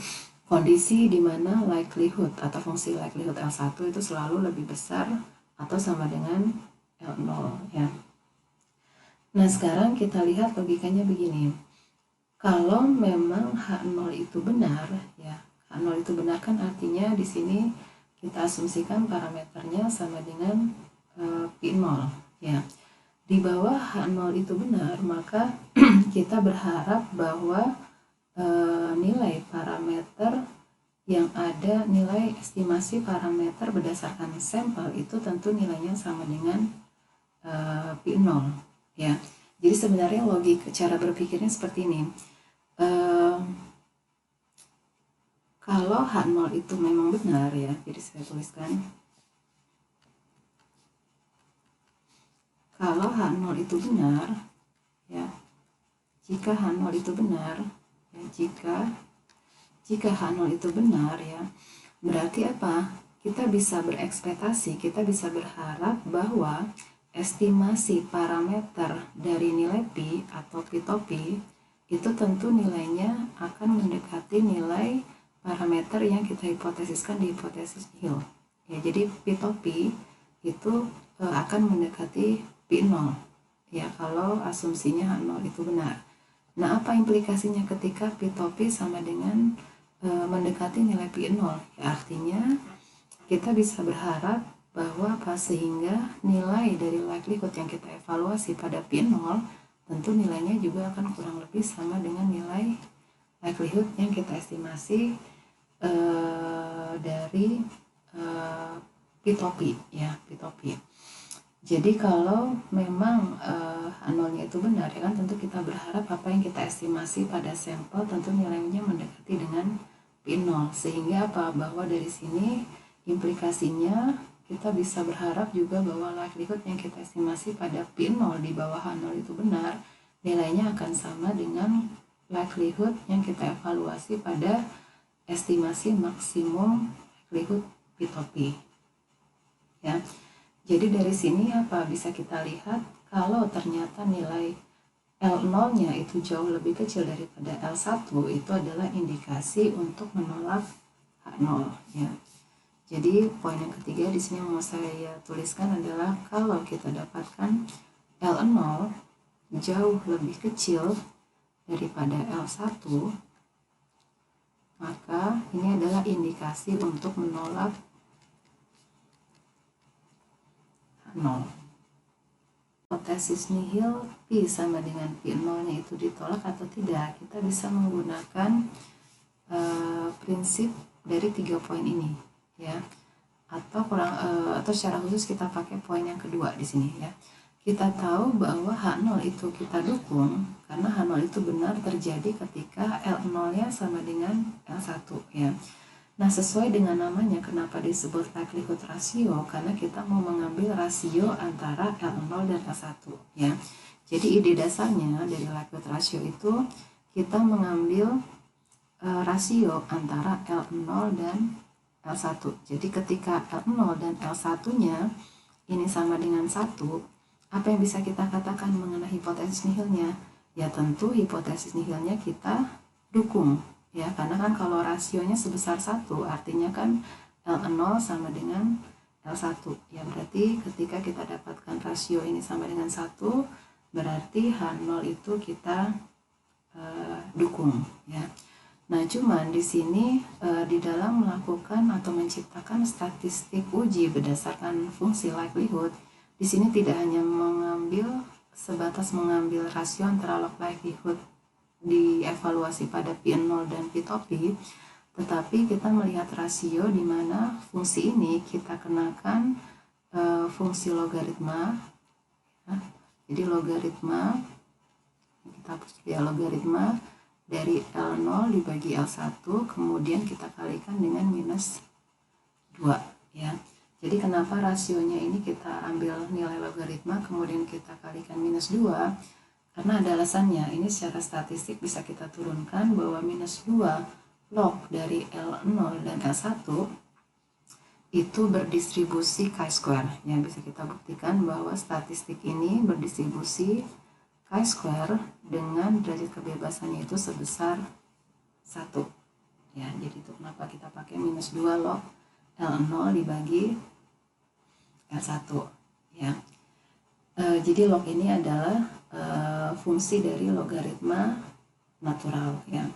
kondisi di mana likelihood atau fungsi likelihood L1 itu selalu lebih besar atau sama dengan L0 ya. Nah, sekarang kita lihat logikanya begini. Kalau memang H0 itu benar ya, H0 itu benar kan artinya di sini kita asumsikan parameternya sama dengan P0 ya. Di bawah H0 itu benar, maka kita berharap bahwa nilai parameter yang ada, nilai estimasi parameter berdasarkan sampel itu tentu nilainya sama dengan P0 ya. Jadi sebenarnya logik cara berpikirnya seperti ini. Kalau H0 itu memang benar ya, jadi saya tuliskan kalau H0 itu benar ya, jika H0 itu benar ya, jika H0 itu benar ya, berarti apa? Kita bisa berekspektasi, kita bisa berharap bahwa estimasi parameter dari nilai Pi atau P-topi itu tentu nilainya akan mendekati nilai parameter yang kita hipotesiskan di hipotesis nihil. Ya, jadi P-topi itu akan mendekati P0 ya kalau asumsinya H0 itu benar. Nah, apa implikasinya ketika P-topi sama dengan mendekati nilai P0? Ya, artinya kita bisa berharap bahwa sehingga nilai dari likelihood yang kita evaluasi pada P0 tentu nilainya juga akan kurang lebih sama dengan nilai likelihood yang kita estimasi dari P-topi ya, P-topi. Jadi kalau memang H0-nya itu benar ya kan, tentu kita berharap apa yang kita estimasi pada sampel tentu nilainya mendekati dengan P0, sehingga apa, bahwa dari sini implikasinya kita bisa berharap juga bahwa likelihood yang kita estimasi pada P0 di bawah H0 itu benar, nilainya akan sama dengan likelihood yang kita evaluasi pada estimasi maksimum likelihood P-topi ya. Jadi dari sini apa bisa kita lihat, kalau ternyata nilai L0-nya itu jauh lebih kecil daripada L1, itu adalah indikasi untuk menolak H0 ya. Jadi poin yang ketiga di sini yang mau saya tuliskan adalah kalau kita dapatkan L0 jauh lebih kecil daripada L1, maka ini adalah indikasi untuk menolak H0. Hipotesis nihil Pi sama dengan P0-nya itu ditolak atau tidak, kita bisa menggunakan prinsip dari 3 poin ini ya, atau secara khusus kita pakai poin yang kedua di sini ya. Kita tahu bahwa H0 itu kita dukung karena H0 itu benar terjadi ketika L0-nya sama dengan L1 ya. Nah, sesuai dengan namanya, kenapa disebut likelihood ratio? Karena kita mau mengambil rasio antara L0 dan L1 ya. Jadi ide dasarnya dari likelihood ratio itu kita mengambil rasio antara L0 dan L1. Jadi ketika L0 dan L1-nya ini sama dengan 1, apa yang bisa kita katakan mengenai hipotesis nihilnya? Ya tentu hipotesis nihilnya kita dukung ya, karena kan kalau rasionya sebesar 1 artinya kan L0 sama dengan L1 ya, berarti ketika kita dapatkan rasio ini sama dengan 1 berarti H0 itu kita dukung ya. Nah, cuman di sini di dalam melakukan atau menciptakan statistik uji berdasarkan fungsi likelihood, di sini tidak hanya sebatas mengambil rasio antara log likelihood dievaluasi pada P0 dan P-topi, tetapi kita melihat rasio di mana fungsi ini kita kenakan fungsi logaritma ya. Jadi logaritma, kita hapus ya, logaritma dari L0 dibagi L1 kemudian kita kalikan dengan minus 2 ya. Jadi kenapa rasionya ini kita ambil nilai logaritma kemudian kita kalikan minus 2? Karena ada alasannya. Ini secara statistik bisa kita turunkan bahwa minus 2 log dari L0 dan L1 itu berdistribusi chi-square. Yang bisa kita buktikan bahwa statistik ini berdistribusi chi-square dengan derajat kebebasannya itu sebesar 1. Ya, jadi itu kenapa kita pakai minus 2 log L0 dibagi L1. Ya. Jadi log ini adalah fungsi dari logaritma natural. Ya.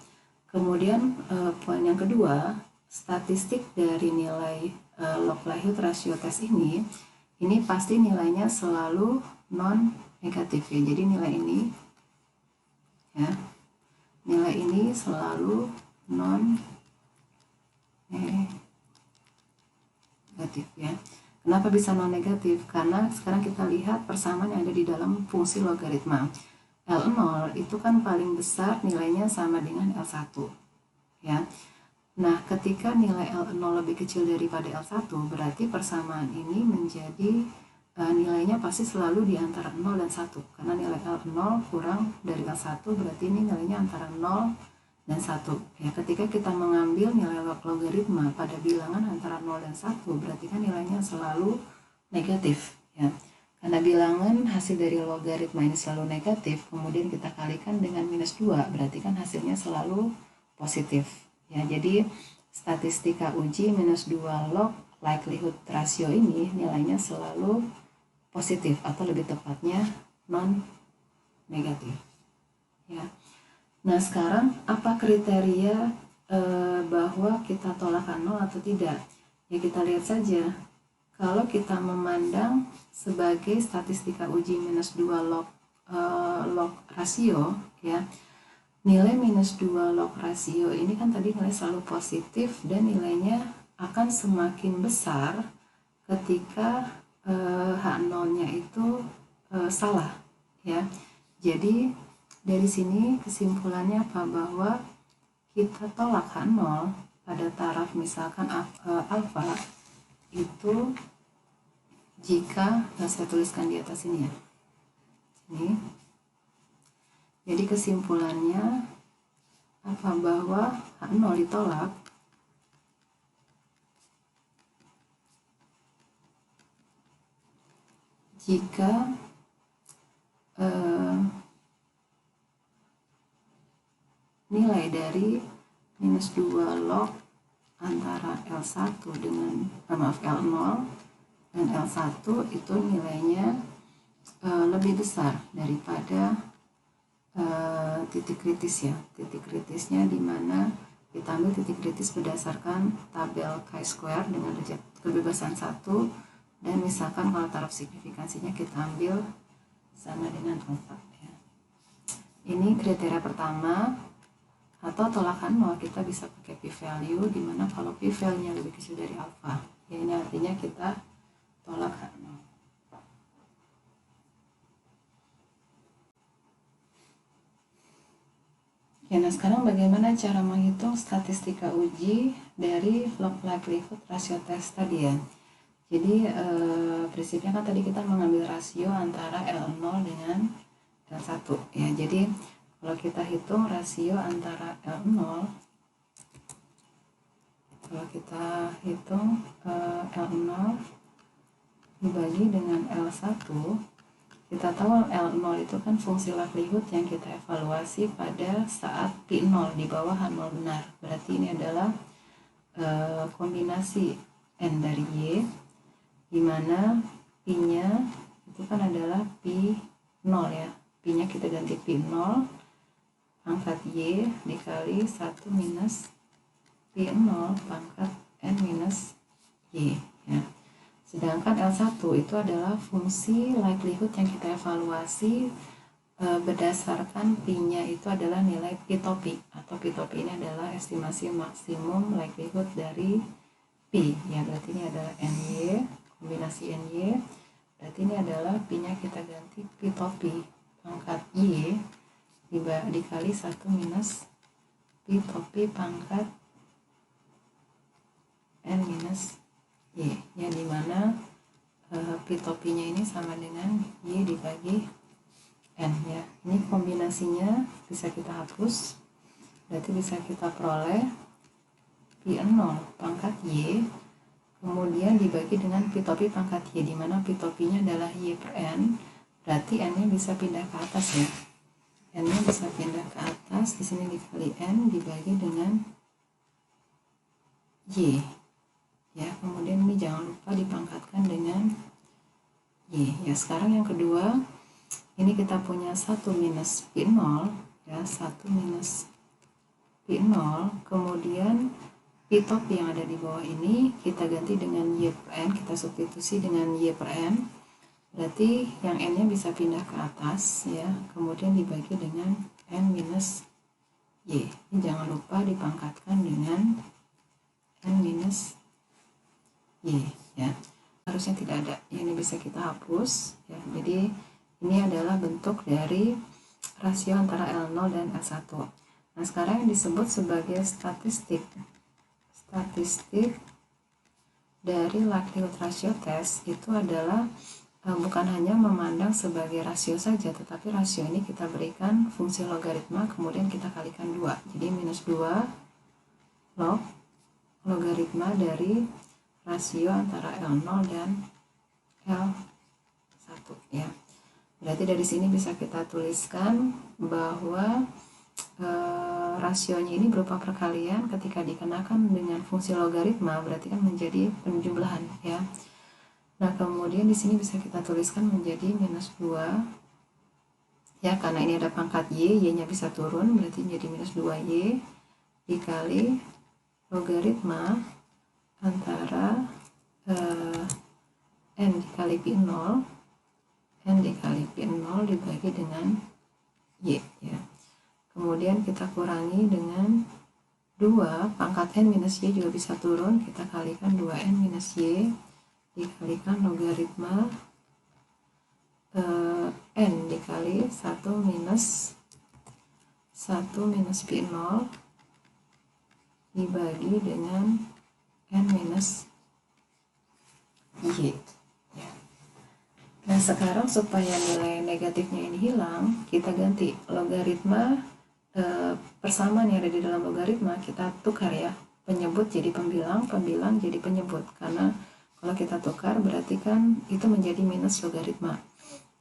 Kemudian poin yang kedua, statistik dari nilai log likelihood ratio test ini pasti nilainya selalu non negatif ya. Jadi nilai ini ya, nilai ini selalu non negatif ya. Kenapa bisa non negatif? Karena sekarang kita lihat persamaan yang ada di dalam fungsi logaritma. L0 itu kan paling besar nilainya sama dengan L1 ya. Nah, ketika nilai L0 lebih kecil daripada L1, berarti persamaan ini menjadi nilainya pasti selalu di antara 0 dan 1. Karena nilai L0 kurang dari L1, berarti ini nilainya antara 0 dan 1. Ya, ketika kita mengambil nilai logaritma pada bilangan antara 0 dan 1, berarti kan nilainya selalu negatif. Ya. Karena bilangan hasil dari logaritma ini selalu negatif, kemudian kita kalikan dengan minus 2, berarti kan hasilnya selalu positif. Ya, jadi statistika uji minus 2 log likelihood ratio ini nilainya selalu positif atau lebih tepatnya non negatif. Ya. Nah, sekarang apa kriteria bahwa kita tolak 0 atau tidak? Ya, kita lihat saja. Kalau kita memandang sebagai statistika uji minus 2 log rasio ya. Nilai minus 2 log rasio ini kan tadi nilai selalu positif dan nilainya akan semakin besar ketika H0-nya itu salah ya. Jadi dari sini kesimpulannya apa? Bahwa kita tolak H0 pada taraf misalkan alfa itu jika, saya tuliskan di atas ini ya. Ini. Jadi kesimpulannya apa? Bahwa H0 ditolak jika nilai dari minus 2 log antara L1 dengan L0 dan L1 itu nilainya lebih besar daripada titik kritis ya. Titik kritisnya di mana kita ambil titik kritis berdasarkan tabel chi-square dengan derajat kebebasan 1, dan misalkan kalau taraf signifikansinya kita ambil sama dengan alfa ya. Ini kriteria pertama. Atau tolakan 0 kita bisa pakai p-value, dimana kalau p-value-nya lebih kecil dari alfa ya, ini artinya kita tolak H0. Ya, nah sekarang bagaimana cara menghitung statistika uji dari log likelihood ratio test tadi ya. Jadi prinsipnya kan tadi kita mengambil rasio antara L0 dengan L1 ya. Jadi kalau kita hitung rasio antara L0, kalau kita hitung L0 dibagi dengan L1, kita tahu L0 itu kan fungsi likelihood yang kita evaluasi pada saat P0 di bawah H0 benar. Berarti ini adalah kombinasi N dari Y, di mana P-nya itu kan adalah P0 ya. P-nya kita ganti P0 pangkat Y dikali 1 minus P0 pangkat N minus Y ya. Sedangkan L1 itu adalah fungsi likelihood yang kita evaluasi berdasarkan P-nya itu adalah nilai P-top-P, atau P-top-P ini adalah estimasi maksimum likelihood dari P ya. Berarti ini adalah NY, kombinasi NY, berarti ini adalah P-nya kita ganti P-top-P pangkat Y dikali 1 minus P-top-P pangkat N minus Y, yang dimana P-topinya ini sama dengan Y dibagi N ya. Ini kombinasinya bisa kita hapus, berarti bisa kita peroleh P0 pangkat Y kemudian dibagi dengan P-topi pangkat Y, dimana P-topinya adalah Y per N, berarti N nya bisa pindah ke atas ya. N nya bisa pindah ke atas, di sini dikali N dibagi dengan Y ya. Kemudian ini jangan lupa dipangkatkan dengan Y ya. Sekarang yang kedua, ini kita punya 1 minus P0 ya, 1 minus P0, kemudian P-topi yang ada di bawah ini kita ganti dengan Y per N, kita substitusi dengan Y per N, berarti yang N nya bisa pindah ke atas ya, kemudian dibagi dengan N minus Y. Ini jangan lupa dipangkatkan dengan N minus Y ya. Harusnya tidak ada, ini bisa kita hapus ya. Jadi ini adalah bentuk dari rasio antara L0 dan L1. Nah, sekarang yang disebut sebagai statistik dari likelihood ratio test itu adalah bukan hanya memandang sebagai rasio saja, tetapi rasio ini kita berikan fungsi logaritma kemudian kita kalikan 2. Jadi minus 2 log logaritma dari rasio antara L0 dan L1 ya. Berarti dari sini bisa kita tuliskan bahwa rasionya ini berupa perkalian, ketika dikenakan dengan fungsi logaritma berarti kan menjadi penjumlahan ya. Nah, kemudian di sini bisa kita tuliskan menjadi minus 2 ya, karena ini ada pangkat Y, Y-nya bisa turun berarti menjadi minus 2Y dikali logaritma antara N dikali P0 dibagi dengan Y ya. Kemudian kita kurangi dengan 2, pangkat N minus Y juga bisa turun, kita kalikan 2N minus Y dikalikan logaritma N dikali 1 minus P0 dibagi dengan N minus Y ya. Nah, sekarang supaya nilai negatifnya ini hilang, kita ganti logaritma persamaan yang ada di dalam logaritma, kita tukar ya, penyebut jadi pembilang, pembilang jadi penyebut, karena kalau kita tukar berarti kan itu menjadi minus logaritma,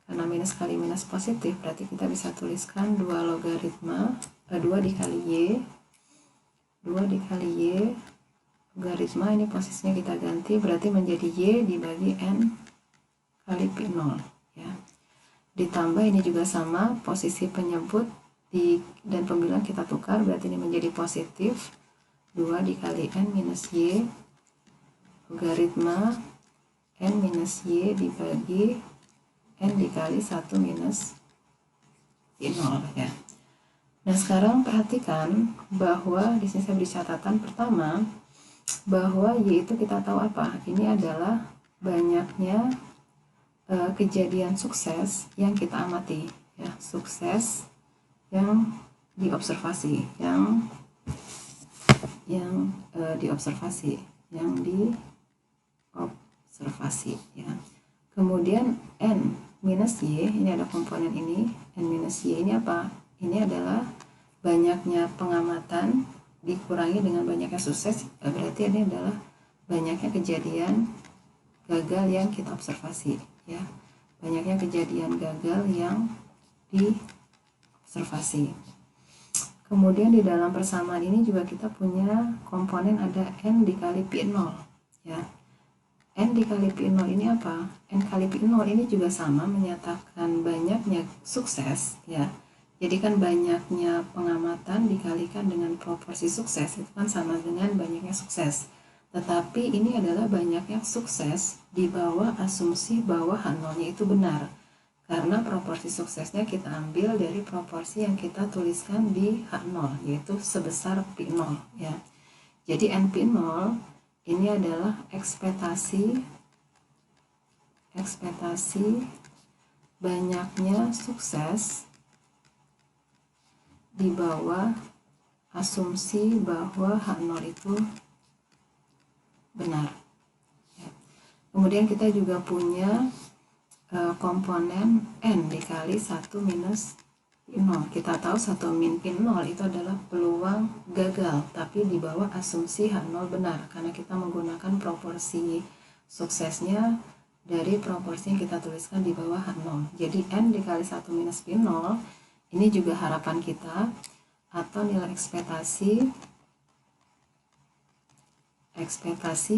karena minus kali minus positif, berarti kita bisa tuliskan 2 logaritma 2 dikali Y logaritma ini posisinya kita ganti, berarti menjadi Y dibagi N kali P0 ya. Ditambah ini juga sama, posisi penyebut dan pembilang kita tukar, berarti ini menjadi positif 2 dikali N minus Y logaritma N minus Y dibagi N dikali 1 minus P0 ya. Nah, sekarang perhatikan bahwa di sini saya beri catatan pertama bahwa Y itu kita tahu apa? Ini adalah banyaknya kejadian sukses yang kita amati ya, sukses yang diobservasi, diobservasi ya. Kemudian N minus Y, ini ada komponen ini, N minus Y ini apa? Ini adalah banyaknya pengamatan dikurangi dengan banyaknya sukses, berarti ini adalah banyaknya kejadian gagal yang kita observasi ya, banyaknya kejadian gagal yang diobservasi. Kemudian di dalam persamaan ini juga kita punya komponen ada N dikali P0 ya. N dikali P0 ini apa? N kali P0 ini juga sama, menyatakan banyaknya sukses ya. Jadi kan banyaknya pengamatan dikalikan dengan proporsi sukses, itu kan sama dengan banyaknya sukses. Tetapi ini adalah banyaknya sukses di bawah asumsi bahwa H0-nya itu benar. Karena proporsi suksesnya kita ambil dari proporsi yang kita tuliskan di H0, yaitu sebesar P0 ya. Jadi NP0 ini adalah ekspektasi banyaknya sukses di bawah asumsi bahwa H0 itu benar ya. Kemudian kita juga punya komponen N dikali 1 minus P0. Kita tahu 1 min P0 itu adalah peluang gagal, tapi di bawah asumsi H0 benar, karena kita menggunakan proporsi suksesnya dari proporsi yang kita tuliskan di bawah H0. Jadi N dikali 1 minus P0 ini juga harapan kita atau nilai ekspektasi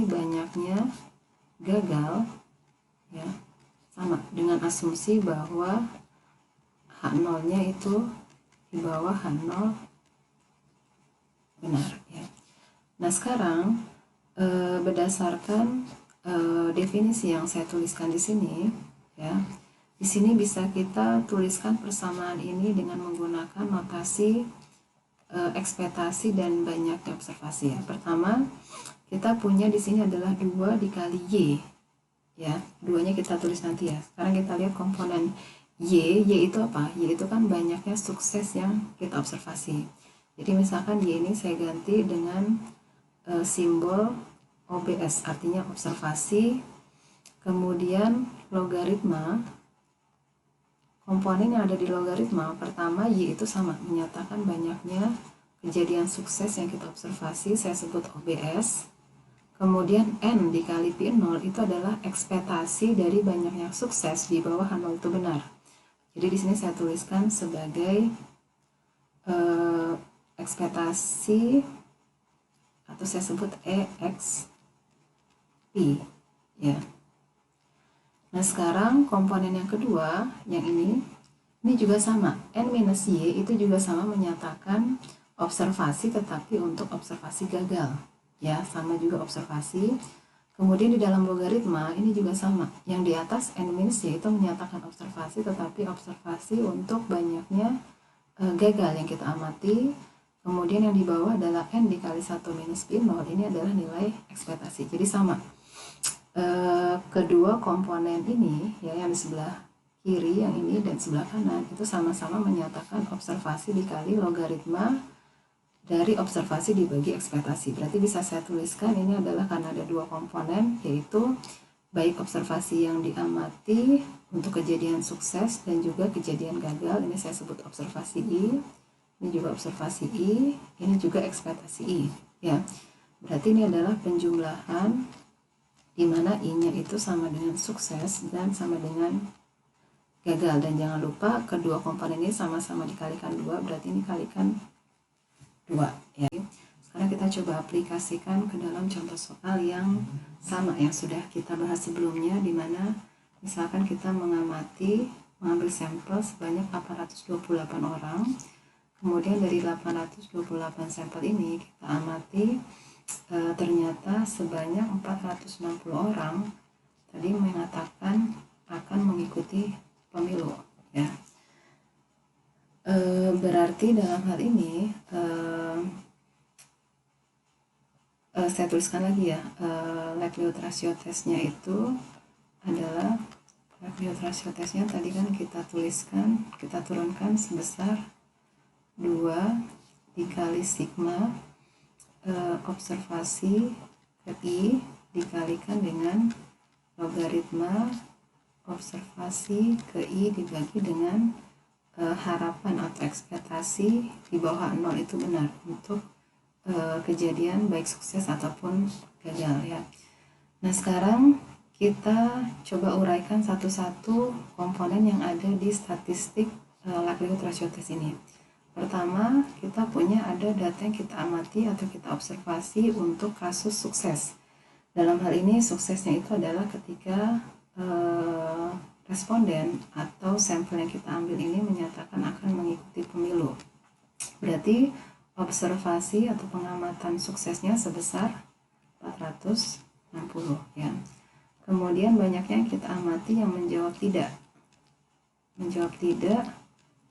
banyaknya gagal, ya, sama dengan asumsi bahwa H0 nya itu di bawah H0 benar, ya. Nah, sekarang berdasarkan definisi yang saya tuliskan di sini, ya, di sini bisa kita tuliskan persamaan ini dengan menggunakan notasi ekspektasi dan banyaknya observasi, ya. Pertama, kita punya di sini adalah 2 dikali Y, ya. 2-nya kita tulis nanti, ya. Sekarang kita lihat komponen Y itu apa? Y itu kan banyaknya sukses yang kita observasi. Jadi misalkan Y ini saya ganti dengan simbol OBS, artinya observasi, kemudian logaritma. Komponen yang ada di logaritma, pertama Y itu sama, menyatakan banyaknya kejadian sukses yang kita observasi, saya sebut OBS. Kemudian N dikali P0 itu adalah ekspektasi dari banyaknya sukses di bawah H0 itu benar. Jadi di sini saya tuliskan sebagai ekspektasi, atau saya sebut EXP, ya. Nah, sekarang komponen yang kedua, yang ini juga sama. N minus Y itu juga sama, menyatakan observasi tetapi untuk observasi gagal, ya, sama juga observasi. Kemudian di dalam logaritma ini juga sama. Yang di atas N minus Y itu menyatakan observasi tetapi observasi untuk banyaknya gagal yang kita amati. Kemudian yang di bawah adalah N dikali 1 minus P0, ini adalah nilai ekspektasi. Jadi sama. Kedua komponen ini, ya, yang di sebelah kiri, yang ini dan sebelah kanan, itu sama-sama menyatakan observasi dikali logaritma dari observasi dibagi ekspektasi. Berarti bisa saya tuliskan ini adalah karena ada 2 komponen, yaitu baik observasi yang diamati untuk kejadian sukses dan juga kejadian gagal. Ini saya sebut observasi I, ini juga observasi I, ini juga ekspektasi I, ya. Berarti ini adalah penjumlahan di mana I-nya itu sama dengan sukses dan sama dengan gagal. Dan jangan lupa kedua komponen ini sama-sama dikalikan 2, berarti ini kalikan 2, ya. Sekarang kita coba aplikasikan ke dalam contoh soal yang sama yang sudah kita bahas sebelumnya, di mana misalkan kita mengambil sampel sebanyak 828 orang. Kemudian dari 828 sampel ini kita amati ternyata sebanyak 460 orang tadi mengatakan akan mengikuti pemilu, ya. Berarti dalam hal ini saya tuliskan lagi, ya, likelihood ratio testnya itu adalah likelihood ratio testnya tadi kan kita turunkan sebesar 2 dikali sigma observasi ke I dikalikan dengan logaritma observasi ke I dibagi dengan harapan atau ekspektasi di bawah 0 itu benar untuk kejadian baik sukses ataupun gagal, ya. Nah, sekarang kita coba uraikan satu-satu komponen yang ada di statistik likelihood ratio test ini. Pertama, kita punya ada data yang kita amati atau kita observasi untuk kasus sukses. Dalam hal ini suksesnya itu adalah ketika responden atau sampel yang kita ambil ini menyatakan akan mengikuti pemilu. Berarti observasi atau pengamatan suksesnya sebesar 460, ya. Kemudian banyaknya yang kita amati yang menjawab tidak. Menjawab tidak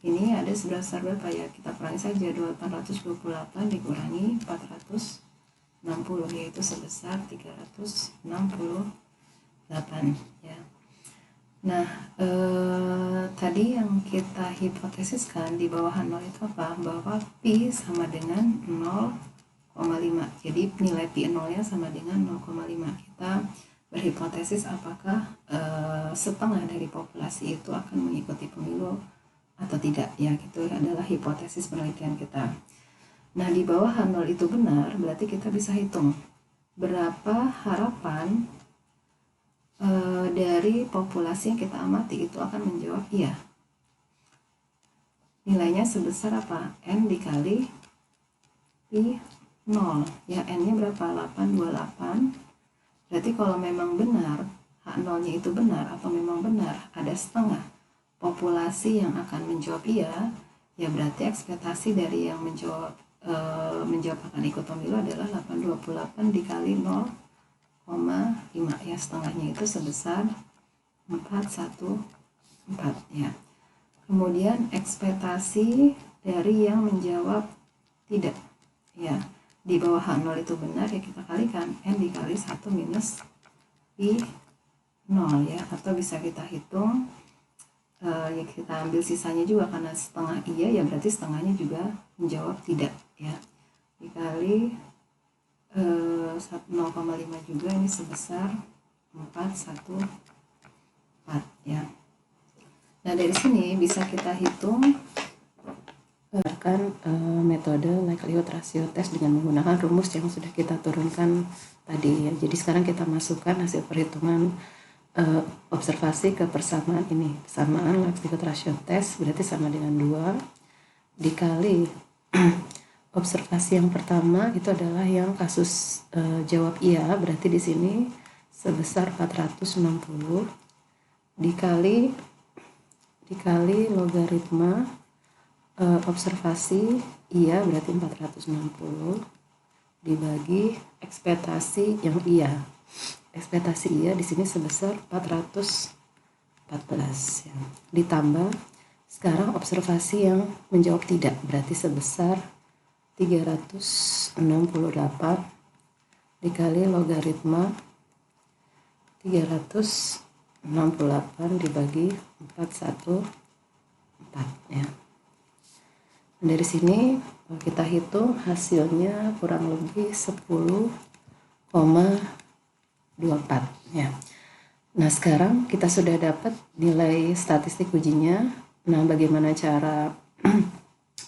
ini ada sebesar berapa, ya? Kita kurangi saja, 828 dikurangi 460, yaitu sebesar 368, ya. Nah, tadi yang kita hipotesiskan di bawah 0 itu apa? Bahwa Pi sama dengan 0,5. Jadi nilai Pi 0-nya sama dengan 0,5. Kita berhipotesis apakah setengah dari populasi itu akan mengikuti pemilu atau tidak, ya gitu adalah hipotesis penelitian kita. Nah, di bawah H0 itu benar, berarti kita bisa hitung berapa harapan dari populasi yang kita amati itu akan menjawab iya. Nilainya sebesar apa? N dikali I 0, ya N-nya berapa? 828. Berarti kalau memang benar H0-nya itu benar atau memang benar ada setengah populasi yang akan menjawab iya, ya berarti ekspektasi dari yang menjawab akan ikut pemilu adalah 828 dikali 0,5, ya setengahnya itu sebesar 414, ya. Kemudian ekspektasi dari yang menjawab tidak, ya di bawah H0 itu benar, ya kita kalikan N dikali 1 minus I 0, ya, atau bisa kita hitung ya kita ambil sisanya juga karena setengah iya, ya berarti setengahnya juga menjawab tidak, ya, dikali 0,5 juga, ini sebesar 414, ya. Nah, dari sini bisa kita hitung metode likelihood ratio test dengan menggunakan rumus yang sudah kita turunkan tadi, ya. Jadi sekarang kita masukkan hasil perhitungan observasi ke persamaan ini. Persamaan likelihood ratio test berarti sama dengan 2 dikali observasi yang pertama itu adalah yang kasus jawab iya, berarti di sini sebesar 460 dikali logaritma observasi iya berarti 460 dibagi ekspektasi yang iya. Ekspektasi iya di sini sebesar 414, ya. Ditambah sekarang observasi yang menjawab tidak berarti sebesar 368 dikali logaritma 368 dibagi 414, ya. Dari sini kita hitung hasilnya kurang lebih 10,24, ya. Nah, sekarang kita sudah dapat nilai statistik ujinya. Nah, bagaimana cara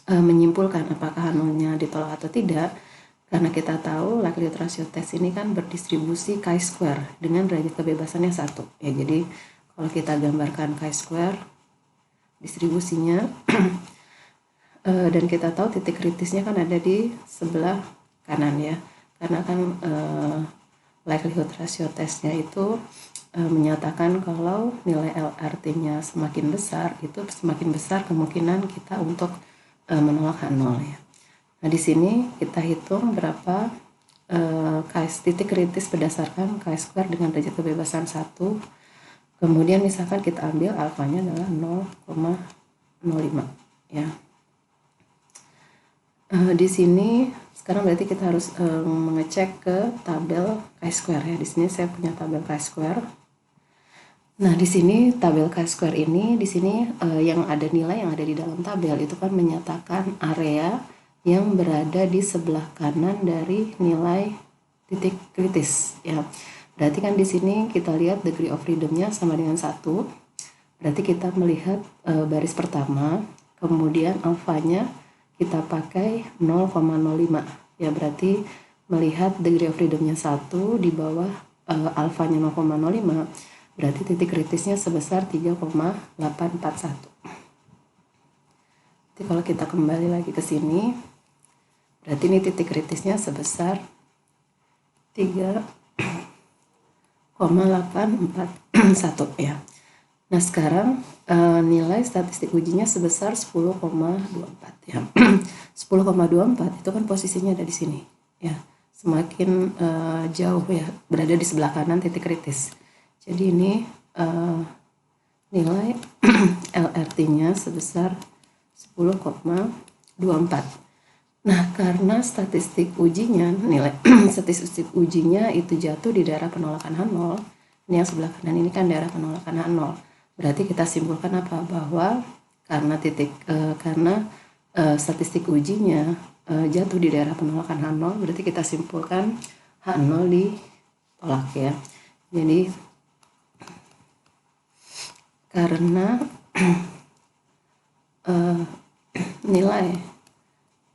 menyimpulkan apakah H0-nya ditolak atau tidak? Karena kita tahu likelihood ratio test ini kan berdistribusi chi-square dengan derajat kebebasannya 1. Ya, jadi kalau kita gambarkan chi-square distribusinya dan kita tahu titik kritisnya kan ada di sebelah kanan, ya. Karena kan likelihood ratio testnya itu menyatakan kalau nilai LRT-nya semakin besar, itu semakin besar kemungkinan kita untuk menolak H0, ya. Nah, di sini kita hitung berapa titik kritis berdasarkan chi-square dengan derajat kebebasan 1. Kemudian misalkan kita ambil alfanya adalah 0,05, ya. Di sini sekarang berarti kita harus mengecek ke tabel chi-square, ya. Di sini saya punya tabel chi-square. Nah, di sini tabel chi-square ini, di sini yang ada nilai yang ada di dalam tabel itu kan menyatakan area yang berada di sebelah kanan dari nilai titik kritis, ya. Berarti kan di sini kita lihat degree of freedom-nya sama dengan 1. Berarti kita melihat baris pertama, kemudian alfanya kita pakai 0,05, ya. Berarti melihat degree of freedom-nya 1 di bawah alfanya 0,05, berarti titik kritisnya sebesar 3,841. Jadi kalau kita kembali lagi ke sini, berarti ini titik kritisnya sebesar 3,841, ya. Nah, sekarang nilai statistik ujinya sebesar 10,24, ya. 10,24 itu kan posisinya ada di sini, ya. Semakin jauh, ya, berada di sebelah kanan titik kritis. Jadi ini nilai LRT-nya sebesar 10,24. Nah, karena statistik ujinya, nilai statistik ujinya itu jatuh di daerah penolakan H0, ini yang sebelah kanan ini kan daerah penolakan H0. Berarti kita simpulkan apa? Bahwa karena statistik ujinya jatuh di daerah penolakan H0, berarti kita simpulkan H0 ditolak, ya. Jadi karena nilai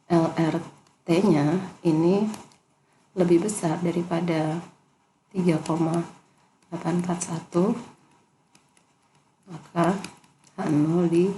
LRT-nya ini lebih besar daripada 3,841, maka H0 di